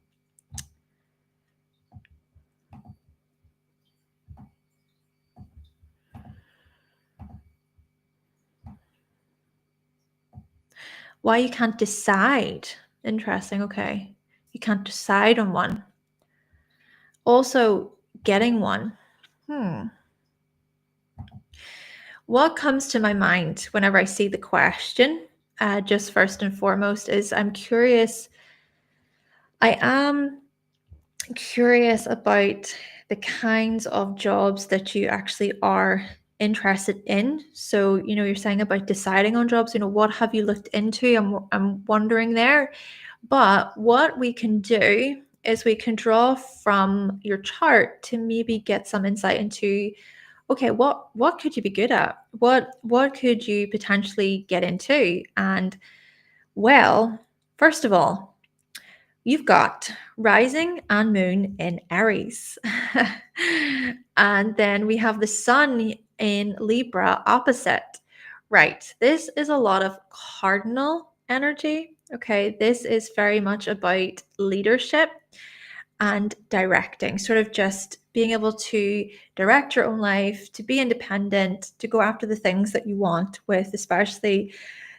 Why you can't decide. Interesting. Okay. You can't decide on one. Also, getting one. What comes to my mind whenever I see the question, just first and foremost, is I am curious about the kinds of jobs that you actually are interested in. So, you're saying about deciding on jobs, what have you looked into? I'm wondering there. But what we can do is we can draw from your chart to maybe get some insight into, okay, what could you be good at? What could you potentially get into? And well, first of all, you've got rising and moon in Aries. And then we have the sun in Libra opposite. Right. This is a lot of cardinal energy. Okay. This is very much about leadership and directing, sort of just being able to direct your own life, to be independent, to go after the things that you want, with especially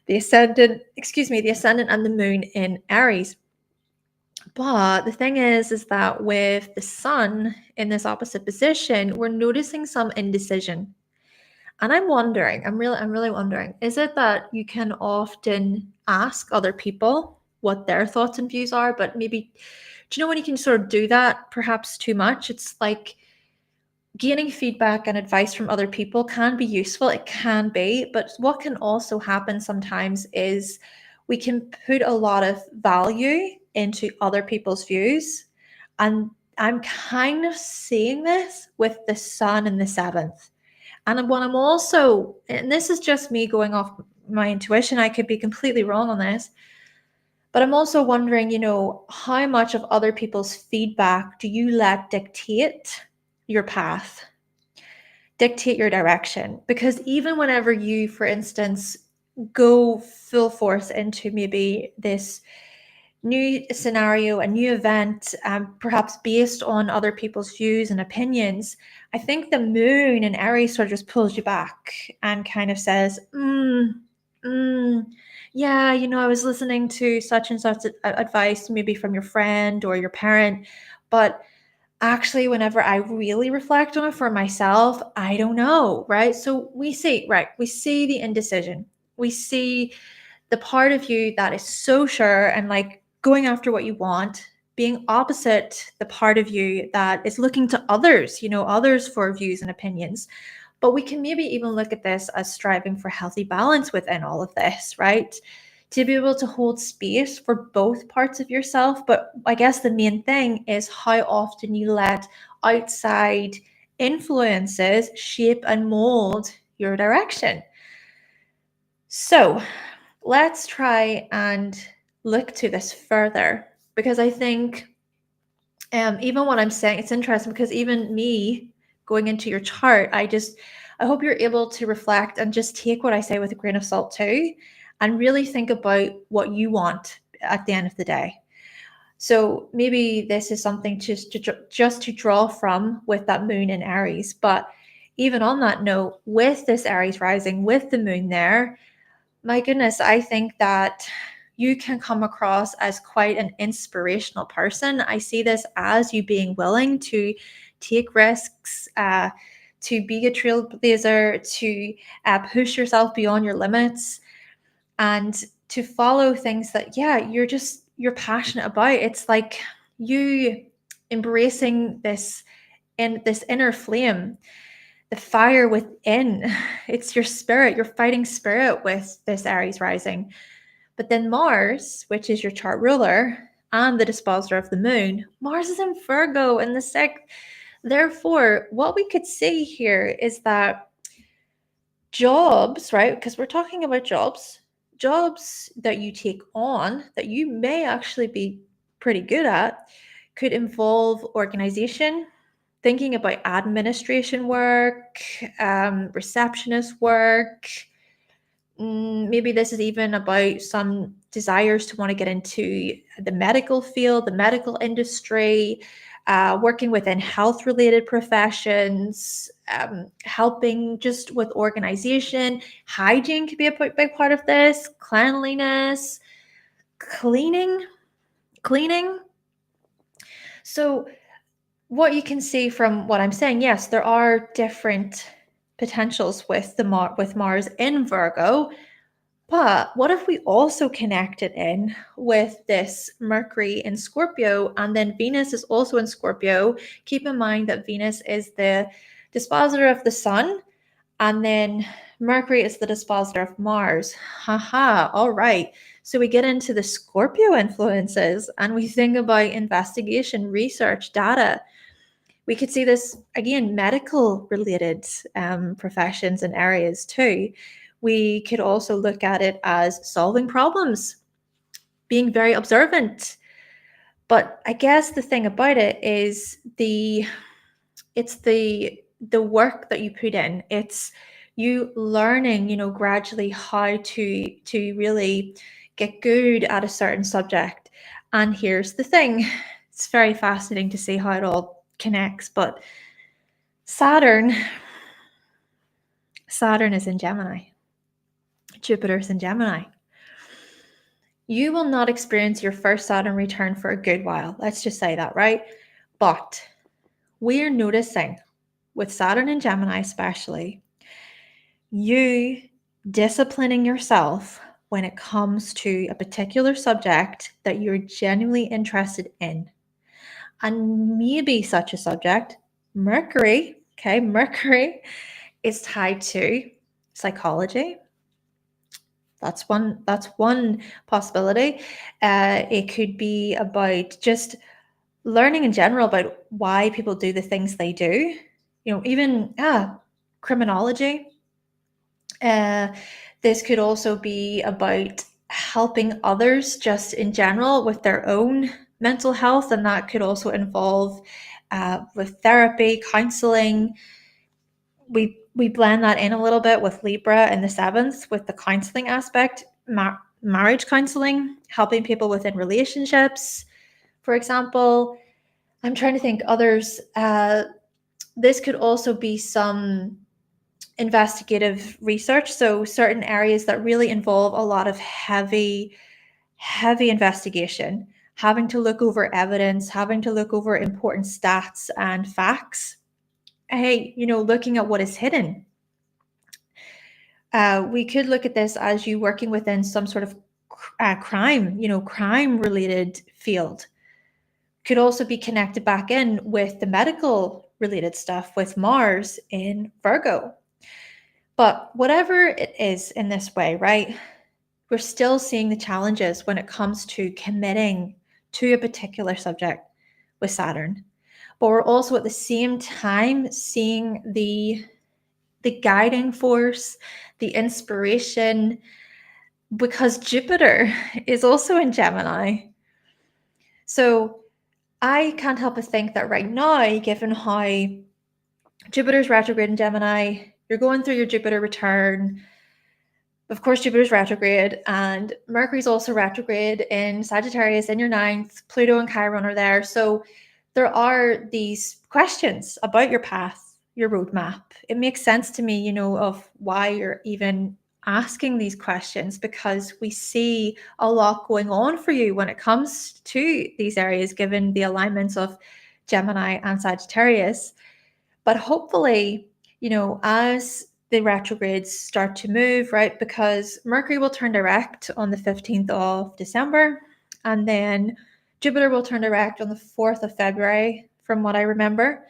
the ascendant and the moon in Aries. But the thing is that with the sun in this opposite position, we're noticing some indecision. And I'm really wondering, is it that you can often ask other people what their thoughts and views are, but maybe, do you know when you can sort of do that perhaps too much? It's like gaining feedback and advice from other people can be useful. It can be, but what can also happen sometimes is we can put a lot of value into other people's views. And I'm kind of seeing this with the sun in the seventh. And what I'm also, and this is just me going off my intuition, I could be completely wrong on this, but I'm also wondering, how much of other people's feedback do you let dictate your path, dictate your direction? Because even whenever you, for instance, go full force into maybe this new scenario, a new event, perhaps based on other people's views and opinions, I think the moon in Aries sort of just pulls you back and kind of says, yeah, I was listening to such and such advice, maybe from your friend or your parent, but actually, whenever I really reflect on it for myself, I don't know, right? So we see the indecision. We see the part of you that is so sure and like going after what you want, being opposite the part of you that is looking to others, others for views and opinions. But we can maybe even look at this as striving for healthy balance within all of this, right? To be able to hold space for both parts of yourself. But I guess the main thing is how often you let outside influences shape and mold your direction. So let's try and look to this further, because I think even what I'm saying, it's interesting because even me going into your chart, I hope you're able to reflect and just take what I say with a grain of salt too, and really think about what you want at the end of the day. So maybe this is something just to draw from with that moon in Aries. But even on that note, with this Aries rising, with the moon there, my goodness, I think that you can come across as quite an inspirational person. I see this as you being willing to take risks, to be a trailblazer, to push yourself beyond your limits, and to follow things that, yeah, you're passionate about. It's like you embracing this inner flame, the fire within. It's your spirit, your fighting spirit with this Aries rising. But then Mars, which is your chart ruler and the disposer of the moon, Mars is in Virgo in the sixth. Therefore, what we could see here is that jobs, right? Because we're talking about jobs that you take on that you may actually be pretty good at could involve organization, thinking about administration work, receptionist work. Maybe this is even about some desires to want to get into the medical field, the medical industry, working within health-related professions, helping just with organization. Hygiene could be a big part of this. Cleanliness, cleaning. So what you can see from what I'm saying, yes, there are different potentials with with Mars in Virgo. But what if we also connected in with this Mercury in Scorpio, and then Venus is also in Scorpio? Keep in mind that Venus is the dispositor of the Sun, and then Mercury is the dispositor of Mars. Haha, all right. So we get into the Scorpio influences and we think about investigation, research, data. We could see this again, medical related professions and areas too. We could also look at it as solving problems, being very observant. But I guess the thing about it is it's the work that you put in. It's you learning, gradually how to really get good at a certain subject. And here's the thing. It's very fascinating to see how it all connects, but Saturn is in Gemini. Jupiter is in Gemini. You will not experience your first Saturn return for a good while. Let's just say that, right? But we're noticing with Saturn in Gemini especially, you disciplining yourself when it comes to a particular subject that you're genuinely interested in. And maybe such a subject, Mercury, Mercury is tied to psychology. That's one possibility. It could be about just learning in general about why people do the things they do. Even criminology. This could also be about helping others just in general with their own mental health, and that could also involve with therapy, counseling. We blend that in a little bit with Libra in the 7th with the counseling aspect, marriage counseling, helping people within relationships, for example. I'm trying to think others. This could also be some investigative research. So certain areas that really involve a lot of heavy investigation, having to look over evidence, having to look over important stats and facts. Hey, looking at what is hidden. We could look at this as you working within some sort of crime, crime related field. Could also be connected back in with the medical related stuff with Mars in Virgo. But whatever it is in this way, right? We're still seeing the challenges when it comes to committing to a particular subject with Saturn. But we're also at the same time seeing the guiding force, the inspiration, because Jupiter is also in Gemini. So I can't help but think that right now, given how Jupiter's retrograde in Gemini, you're going through your Jupiter return. Of course, Jupiter's retrograde, and Mercury's also retrograde in Sagittarius in your 9th. Pluto and Chiron are there. So there are these questions about your path, your roadmap. It makes sense to me, of why you're even asking these questions, because we see a lot going on for you when it comes to these areas, given the alignments of Gemini and Sagittarius. But hopefully, as the retrogrades start to move, right, because Mercury will turn direct on the 15th of December, and then Jupiter will turn direct on the 4th of February, from what I remember.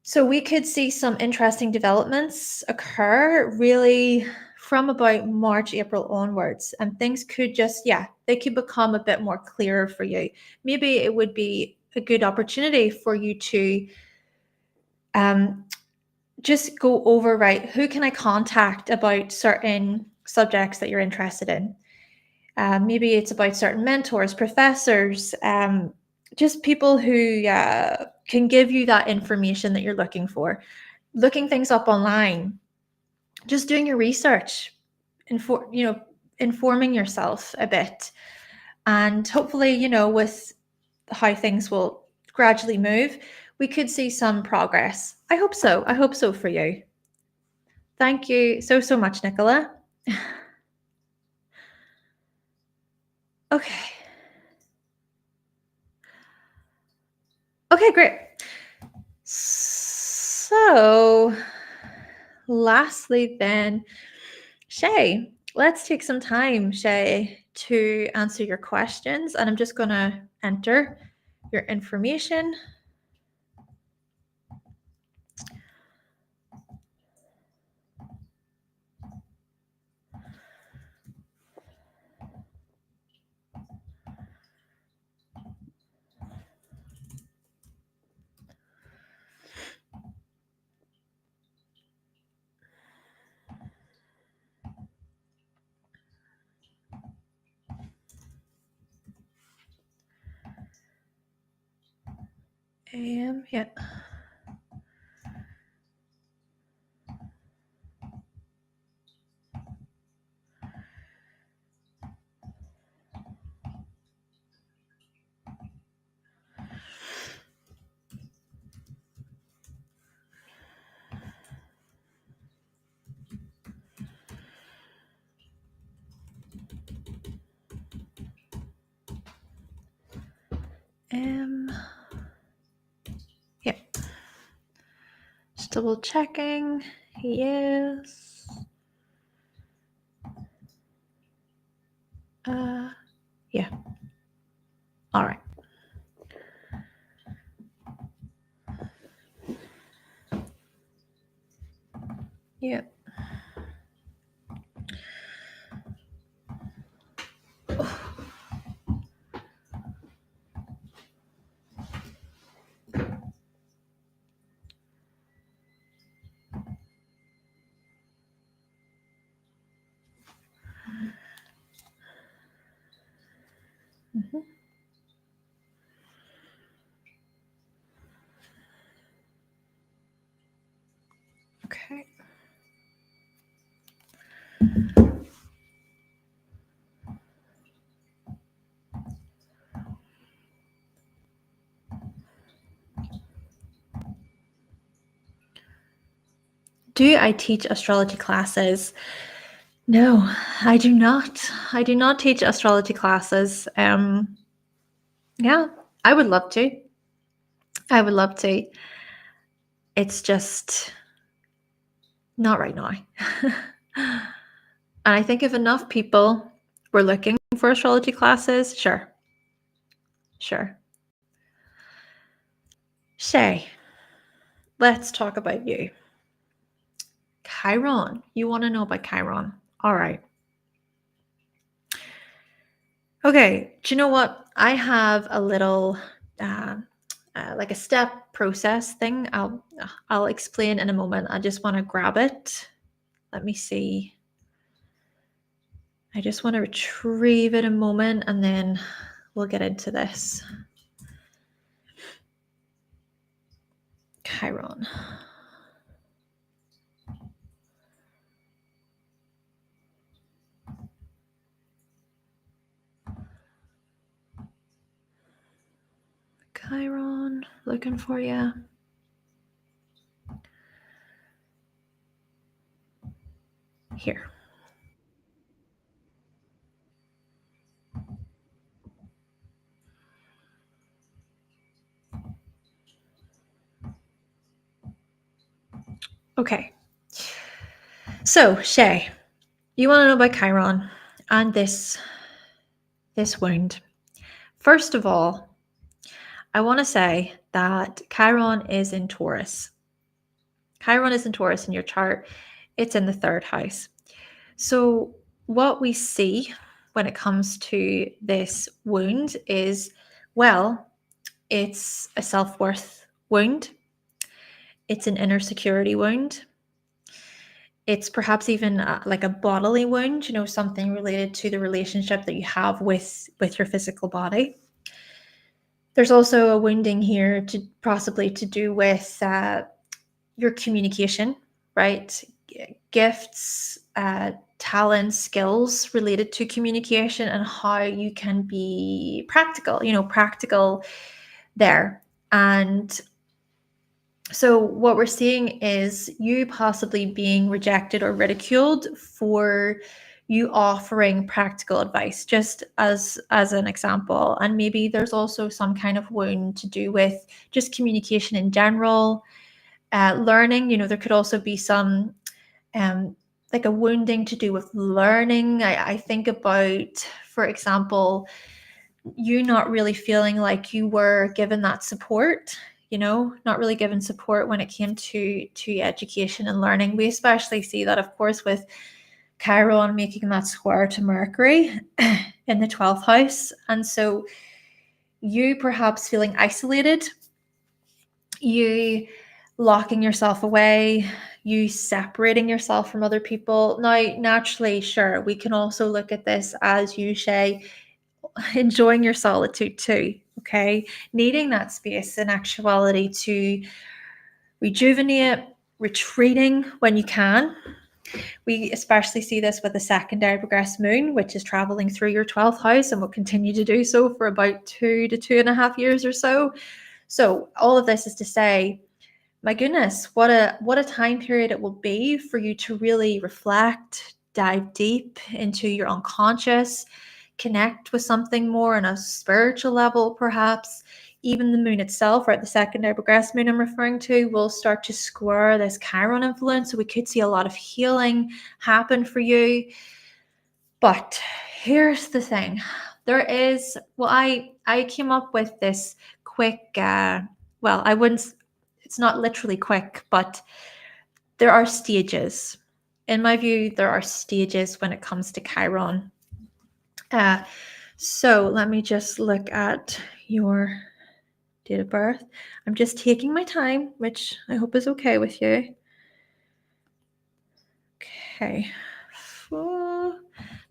So we could see some interesting developments occur really from about March, April onwards, and things could they could become a bit more clearer for you. Maybe it would be a good opportunity for you to just go over, right, who can I contact about certain subjects that you're interested in? Maybe it's about certain mentors, professors, just people who can give you that information that you're looking for. Looking things up online, just doing your research, informing yourself a bit. And hopefully, with how things will gradually move, we could see some progress. I hope so. I hope so for you. Thank you so much, Nicola. Okay. Okay, great. So, lastly, then, Shay, let's take some time, Shay, to answer your questions. And I'm just going to enter your information. Yeah. Yeah. Just double checking. Yes. Yeah. All right. Yeah. Mm-hmm. Okay. Do I teach astrology classes? No, I do not. I do not teach astrology classes. Yeah, I would love to. I would love to. It's just not right now. And I think if enough people were looking for astrology classes, sure. Sure. Shay, let's talk about you. Chiron. You want to know about Chiron? All right. Okay. Do you know what? I have a little like a step process thing. I'll explain in a moment. I just want to grab it. Let me see. I just want to retrieve it a moment and then we'll get into this. Chiron. Chiron, looking for you. Here. Okay. So, Shay, you want to know about Chiron and this wound. First of all, I want to say that Chiron is in Taurus. Chiron is in Taurus in your chart. It's in the 3rd house. So what we see when it comes to this wound is, well, it's a self-worth wound. It's an inner security wound. It's perhaps even like a bodily wound, something related to the relationship that you have with your physical body. There's also a wounding here to possibly to do with your communication, right? Gifts, talents, skills related to communication and how you can be practical, practical there. And so what we're seeing is you possibly being rejected or ridiculed for you offering practical advice, just as an example. And maybe there's also some kind of wound to do with just communication in general, learning. There could also be some like a wounding to do with learning. I think about, for example, you not really feeling like you were given that support, not really given support when it came to education and learning. We especially see that, of course, with Chiron making that square to Mercury in the 12th house. And so you perhaps feeling isolated, you locking yourself away, you separating yourself from other people. Now, naturally, sure, we can also look at this as you, Shay, enjoying your solitude too, okay? Needing that space in actuality to rejuvenate, retreating when you can. We especially see this with the secondary progressed moon, which is traveling through your 12th house and will continue to do so for about 2 to 2.5 years or so. So all of this is to say, my goodness, what a time period it will be for you to really reflect, dive deep into your unconscious, connect with something more on a spiritual level, perhaps. Even the moon itself, right, the secondary progressed moon I'm referring to, will start to square this Chiron influence. So we could see a lot of healing happen for you. But here's the thing. There is, well, I came up with this quick, well, I wouldn't, it's not literally quick, but there are stages. In my view, there are stages when it comes to Chiron. So let me just look at your date of birth. I'm just taking my time, which I hope is okay with you. Okay.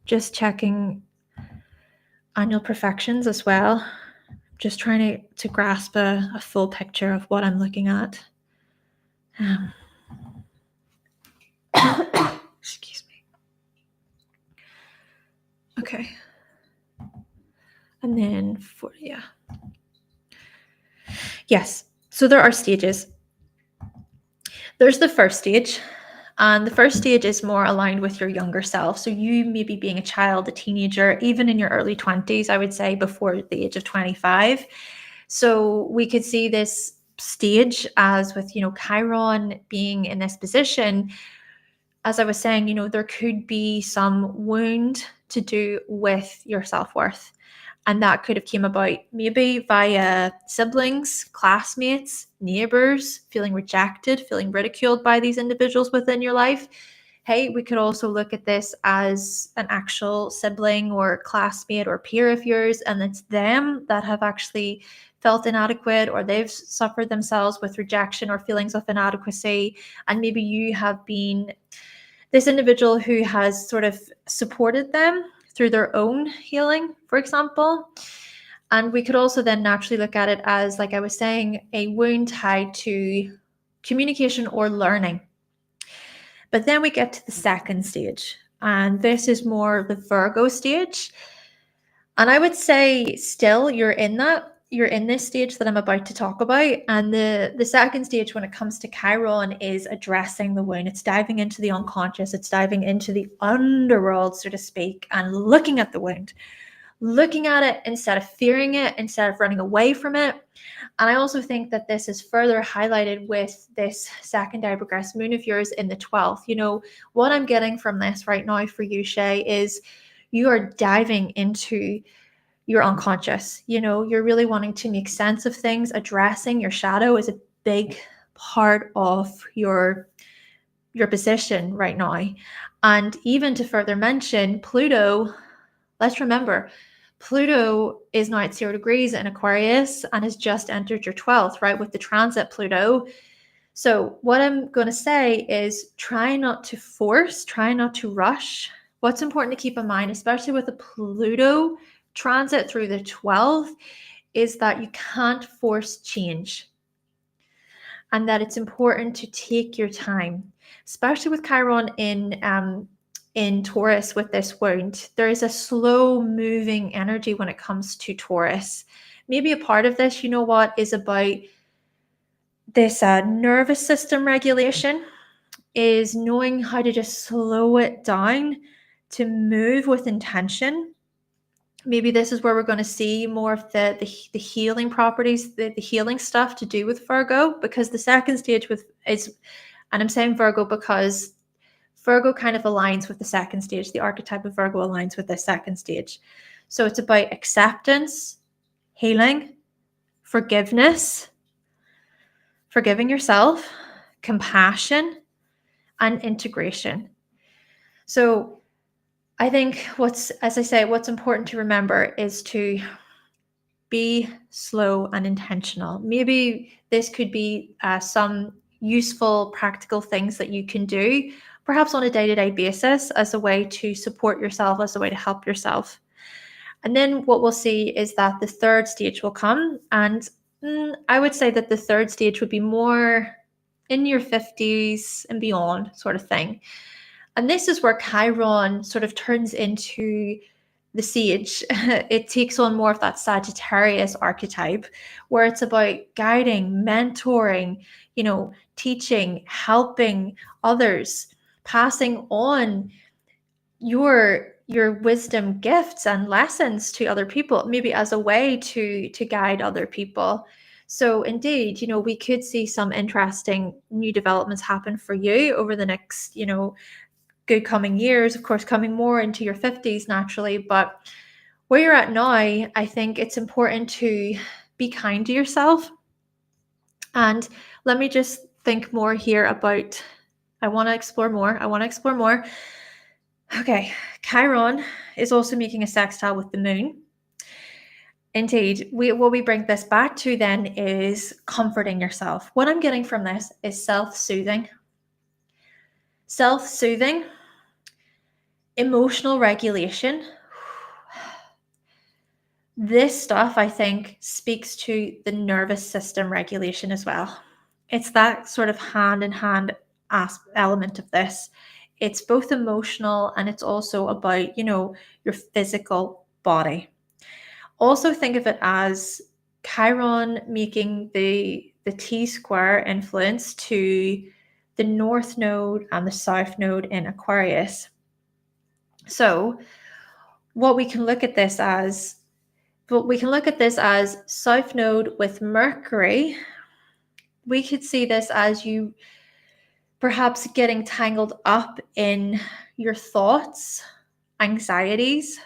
Just checking annual perfections as well. Just trying to grasp a full picture of what I'm looking at. Excuse me. Okay. And then yes. So there are stages. There's the first stage, and the first stage is more aligned with your younger self. So you maybe being a child, a teenager, even in your early 20s, I would say before the age of 25. So we could see this stage as with, Chiron being in this position. As I was saying, there could be some wound to do with your self-worth. And that could have came about maybe via siblings, classmates, neighbors, feeling rejected, feeling ridiculed by these individuals within your life. Hey, we could also look at this as an actual sibling or classmate or peer of yours, and it's them that have actually felt inadequate, or they've suffered themselves with rejection or feelings of inadequacy. And maybe you have been this individual who has sort of supported them through their own healing, for example. And we could also then naturally look at it as, like I was saying, a wound tied to communication or learning. But then we get to the second stage, and this is more the Virgo stage. And I would say still you're in this stage that I'm about to talk about. And the second stage when it comes to Chiron is addressing the wound. It's diving into the unconscious. It's diving into the underworld, so to speak, and looking at the wound, looking at it instead of fearing it, instead of running away from it. And I also think that this is further highlighted with this secondary progressed moon of yours in the 12th. What I'm getting from this right now for you, Shay, is you are diving into your unconscious. You're really wanting to make sense of things. Addressing your shadow is a big part of your position right now. And even to further mention, Pluto, let's remember, Pluto is now at 0 degrees in Aquarius and has just entered your 12th, right, with the transit Pluto. So what I'm going to say is try not to force, try not to rush. What's important to keep in mind, especially with the Pluto transit through the 12th, is that you can't force change, and that it's important to take your time, especially with Chiron in Taurus with this wound. There is a slow moving energy when it comes to Taurus, maybe a part of this, you know what, is about this nervous system regulation, is knowing how to just slow it down to move with intention. Maybe this is where we're going to see more of the healing properties, the healing stuff to do with Virgo, because the second stage is, and I'm saying Virgo because Virgo kind of aligns with the second stage. The archetype of Virgo aligns with the second stage. So it's about acceptance, healing, forgiveness, forgiving yourself, compassion, and integration. So I think what's important to remember is to be slow and intentional. Maybe this could be some useful, practical things that you can do, perhaps on a day-to-day basis, as a way to support yourself, as a way to help yourself. And then what we'll see is that the third stage will come. And I would say that the third stage would be more in your 50s and beyond sort of thing. And this is where Chiron sort of turns into the sage. It takes on more of that Sagittarius archetype, where it's about guiding, mentoring, teaching, helping others, passing on your wisdom, gifts, and lessons to other people, maybe as a way to guide other people. So indeed, we could see some interesting new developments happen for you over the next, good coming years, of course, coming more into your 50s naturally. But where you're at now, I think it's important to be kind to yourself. And let me just think more here about, I want to explore more. Okay, Chiron is also making a sextile with the moon. Indeed, what we bring this back to then is comforting yourself. What I'm getting from this is self-soothing. Self-soothing, emotional regulation. This stuff, I think, speaks to the nervous system regulation as well. It's that sort of hand-in-hand element of this. It's both emotional and it's also about, your physical body. Also think of it as Chiron making the T-square influence to the North Node and the South Node in Aquarius. So what we can look at this as, South Node with Mercury. We could see this as you perhaps getting tangled up in your thoughts, anxieties,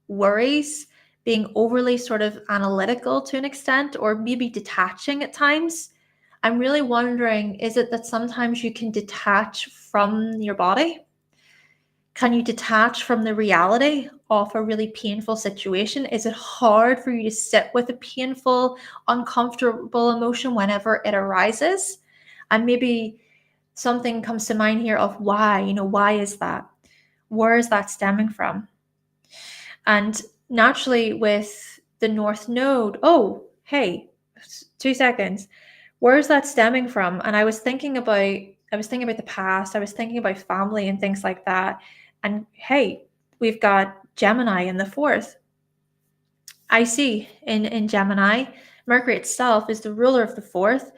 worries, being overly sort of analytical to an extent, or maybe detaching at times. I'm really wondering, is it that sometimes you can detach from your body? Can you detach from the reality of a really painful situation? Is it hard for you to sit with a painful, uncomfortable emotion whenever it arises? And maybe something comes to mind here of why, why is that? Where is that stemming from? And naturally with the North Node, oh, hey, 2 seconds. Where is that stemming from? And I was thinking about the past. I was thinking about family and things like that. And hey, we've got Gemini in the fourth. I see in Gemini, Mercury itself is the ruler of the fourth.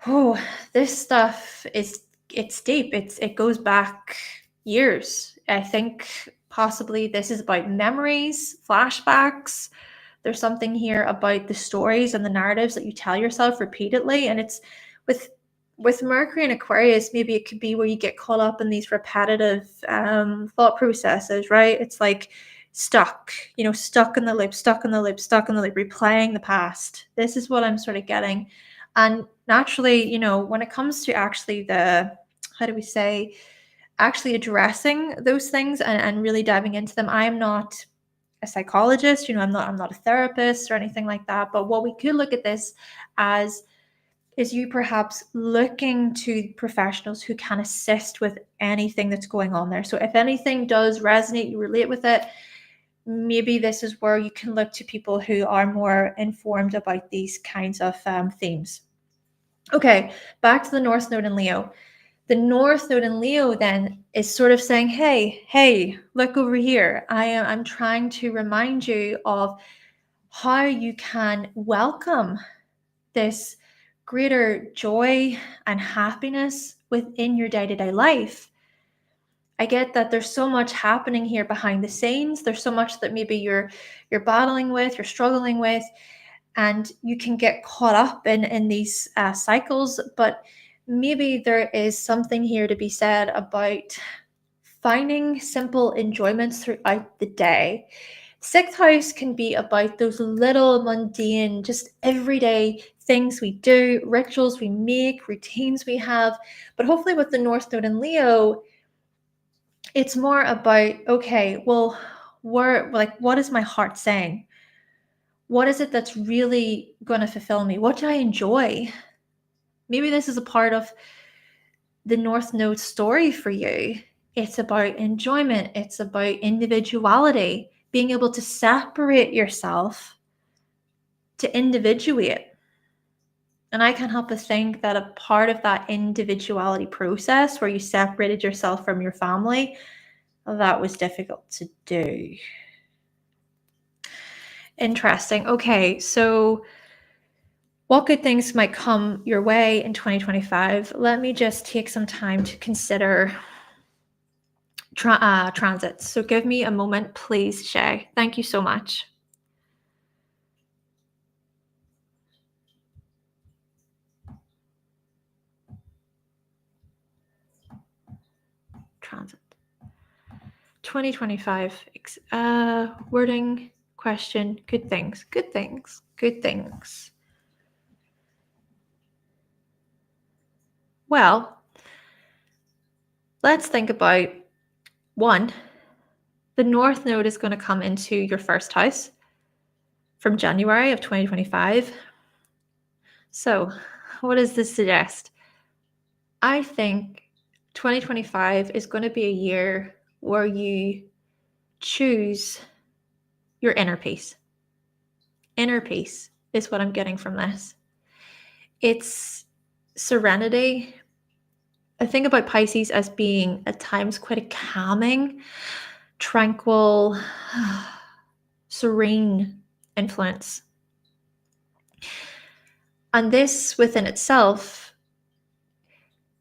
Oh, this stuff it's deep. It goes back years. I think possibly this is about memories, flashbacks. There's something here about the stories and the narratives that you tell yourself repeatedly. And it's with Mercury and Aquarius, maybe it could be where you get caught up in these repetitive thought processes, right? It's like stuck in the loop, replaying the past. This is what I'm sort of getting. And naturally, when it comes to actually actually addressing those things and really diving into them, I am not a psychologist, I'm not a therapist or anything like that. But what we could look at this as is you perhaps looking to professionals who can assist with anything that's going on there. So if anything does resonate, you relate with it, maybe this is where you can look to people who are more informed about these kinds of themes. Okay, back to the North Node in Leo. The North Node in Leo then is sort of saying, hey, look over here. I'm trying to remind you of how you can welcome this greater joy and happiness within your day-to-day life. I get that there's so much happening here behind the scenes. There's so much that maybe you're battling with, you're struggling with, and you can get caught up in these cycles. But maybe there is something here to be said about finding simple enjoyments throughout the day. Sixth house can be about those little mundane, just everyday things we do, rituals we make, routines we have. But hopefully, with the North Node in Leo, it's more about, okay, well, what is my heart saying? What is it that's really going to fulfill me? What do I enjoy? Maybe this is a part of the North Node story for you. It's about enjoyment, it's about individuality, being able to separate yourself, to individuate. And I can't help but think that a part of that individuality process where you separated yourself from your family, that was difficult to do. Interesting. Okay, so what good things might come your way in 2025? Let me just take some time to consider transits. So give me a moment, please, Shay. Thank you so much. Transit. 2025. Wording, question, good things, good things, good things. Well, let's think about one. The North Node is going to come into your first house from January of 2025. So, what does this suggest? I think 2025 is going to be a year where you choose your inner peace. Inner peace is what I'm getting from this. It's serenity. I think about Pisces as being at times quite a calming, tranquil, serene influence. And this within itself,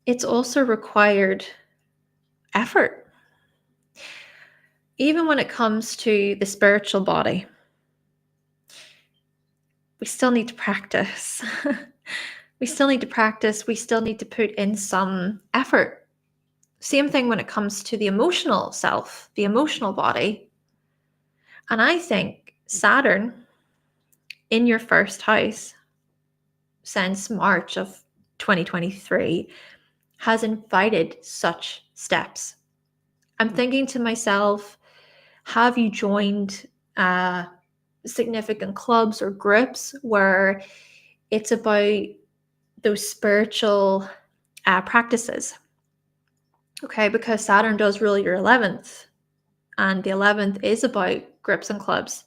it's also required effort. Even when it comes to the spiritual body, we still need to practice. We still need to practice. We still need to put in some effort. Same thing when it comes to the emotional self, the emotional body. And I think Saturn in your first house since March of 2023 has invited such steps. I'm thinking to myself, have you joined significant clubs or groups where it's about those spiritual practices? Okay, because Saturn does rule your 11th, and the 11th is about groups and clubs.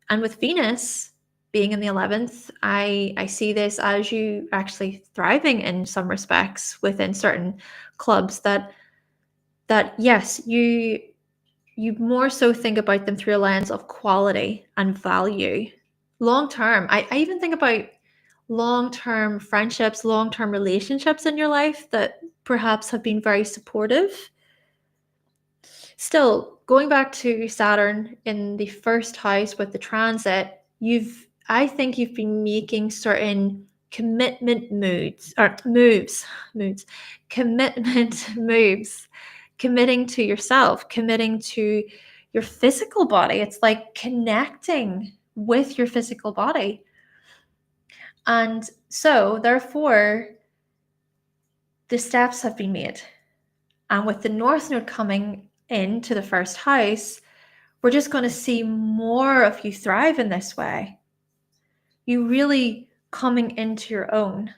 And with Venus being in the 11th, I see this as you actually thriving in some respects within certain clubs that yes, you more so think about them through a lens of quality and value. Long term, I even think about long-term friendships, long-term relationships in your life that perhaps have been very supportive. Still, going back to Saturn in the first house with the transit, I think you've been making certain commitment commitment moves, committing to yourself, committing to your physical body. It's like connecting with your physical body. And so, therefore, the steps have been made. And with the North Node coming into the first house, we're just going to see more of you thrive in this way. You really coming into your own.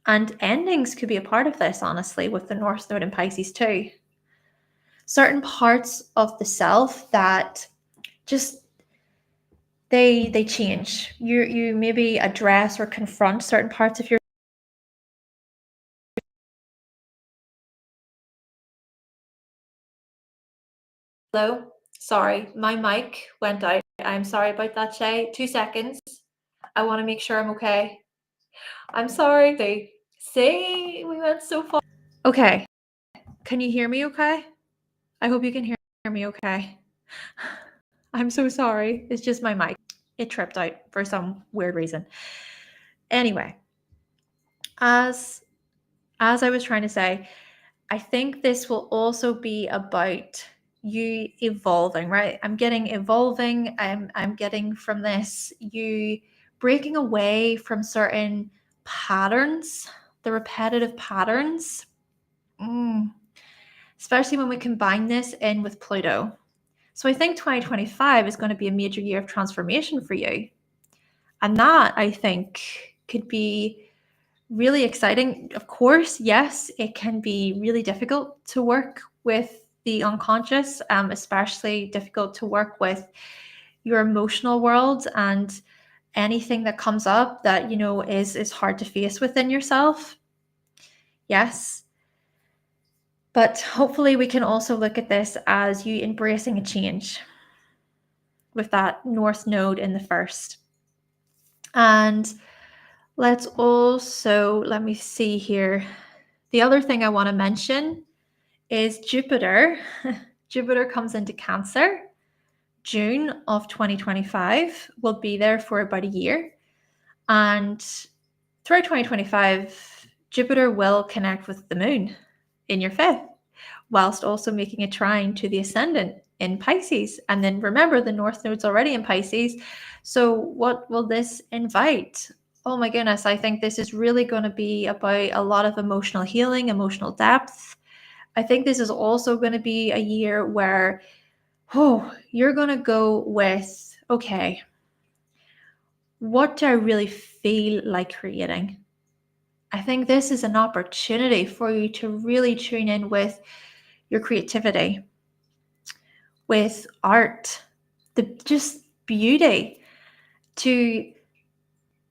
And endings could be a part of this, honestly, with the North Node in Pisces too. Certain parts of the self that just they change. You maybe address or confront certain parts of your. Hello? Sorry, my mic went out. I'm sorry about that, Shay. 2 seconds. I want to make sure I'm okay. I'm sorry. See, we went so far. Okay. Can you hear me okay? I hope you can hear me okay. I'm so sorry. It's just my mic. It tripped out for some weird reason. Anyway, as I was trying to say, I think this will also be about you evolving, right? I'm getting evolving. I'm getting from this you breaking away from certain patterns, the repetitive patterns. Especially when we combine this in with Pluto. So I think 2025 is going to be a major year of transformation for you. And that, I think, could be really exciting. Of course, yes, it can be really difficult to work with the unconscious, especially difficult to work with your emotional world and anything that comes up that, you know, is hard to face within yourself. Yes. But hopefully we can also look at this as you embracing a change with that North Node in the first. And let's also, let me see here. The other thing I want to mention is Jupiter. Jupiter comes into Cancer. June of 2025 will be there for about a year. And throughout 2025, Jupiter will connect with the moon in your fifth, whilst also making a trine to the ascendant in Pisces. And then remember, the North Node's already in Pisces. So what will this invite? Oh my goodness, I think this is really going to be about a lot of emotional healing, emotional depth. I think this is also going to be a year where, you're going to go with, okay, what do I really feel like creating? I think this is an opportunity for you to really tune in with your creativity, with art, the just beauty, to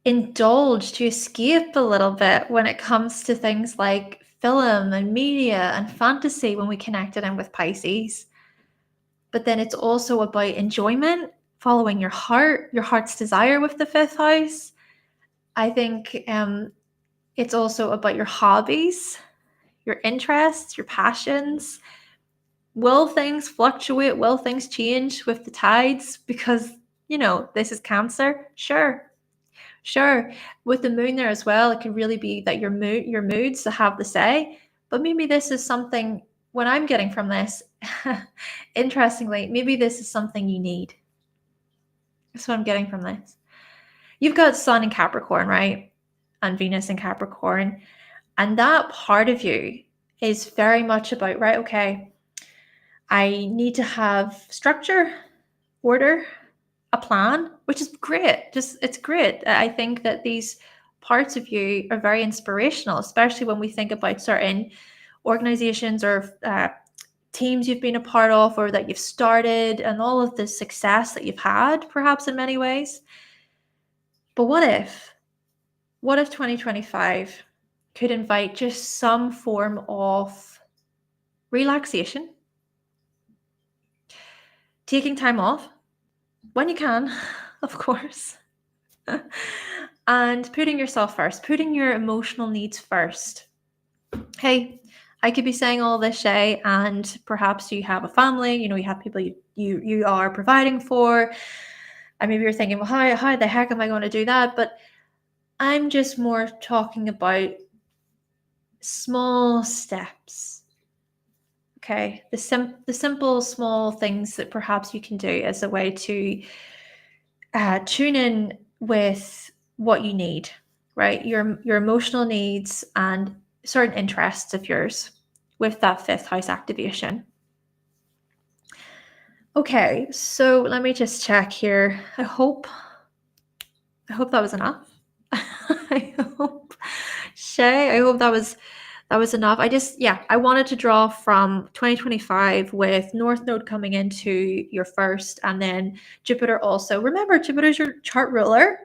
indulge, to escape a little bit when it comes to things like film and media and fantasy when we connect it in with Pisces. But then it's also about enjoyment, following your heart's desire with the fifth house. I think it's also about your hobbies, your interests, your passions. Will things fluctuate? Will things change with the tides? Because, you know, this is Cancer. Sure. With the moon there as well, it can really be that your moods have the say. But maybe this is something, what I'm getting from this, interestingly, maybe this is something you need. That's what I'm getting from this. You've got Sun in Capricorn, right? And Venus in Capricorn. And that part of you is very much about, right, okay, I need to have structure, order, a plan, which is great. It's great. I think that these parts of you are very inspirational, especially when we think about certain organizations or teams you've been a part of or that you've started and all of the success that you've had, perhaps in many ways. But what if 2025 could invite just some form of relaxation, taking time off when you can, of course, and putting yourself first, putting your emotional needs first. Hey, I could be saying all this, Shay, and perhaps you have a family, you know, you have people you are providing for, and maybe you're thinking, well, how the heck am I going to do that? But I'm just more talking about small steps. Okay, the simple small things that perhaps you can do as a way to tune in with what you need, right? Your emotional needs and certain interests of yours with that fifth house activation. Okay, so let me just check here. I hope that was enough. I hope, Shay, I hope that was enough. I wanted to draw from 2025 with North Node coming into your first and then Jupiter also. Remember, Jupiter's your chart ruler.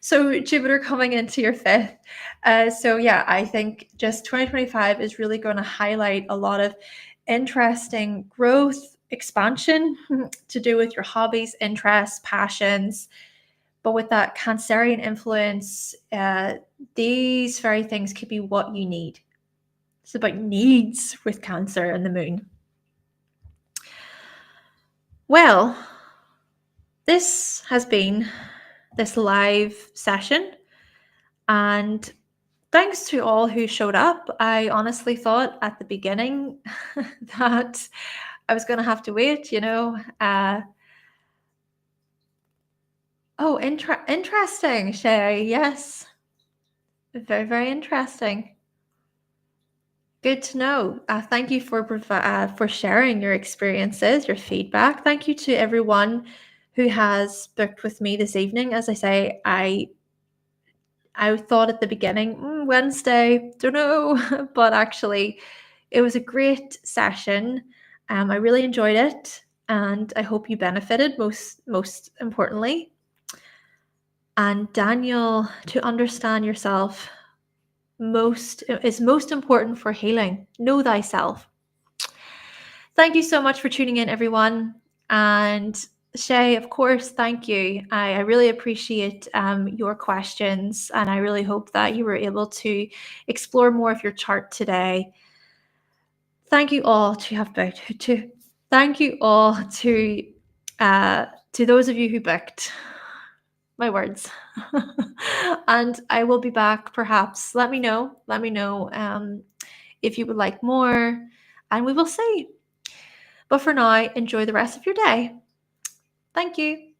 So Jupiter coming into your fifth. I think just 2025 is really going to highlight a lot of interesting growth, expansion to do with your hobbies, interests, passions. But with that Cancerian influence, these very things could be what you need. It's about needs with Cancer and the moon. Well, this has been this live session, and thanks to all who showed up. I honestly thought at the beginning that I was going to have to wait, interesting, Shay. Yes. Very, very interesting. Good to know. Thank you for sharing your experiences, your feedback. Thank you to everyone who has booked with me this evening. As I say, I thought at the beginning, Wednesday, don't know, but actually it was a great session. I really enjoyed it, and I hope you benefited most importantly. And Daniel, to understand yourself is most important for healing. Know thyself. Thank you so much for tuning in, everyone. And Shay, of course, thank you. I really appreciate your questions, and I really hope that you were able to explore more of your chart today. Thank you all thank you all to those of you who booked. My words. And I will be back perhaps. Let me know if you would like more, and we will see. But for now, enjoy the rest of your day. Thank you.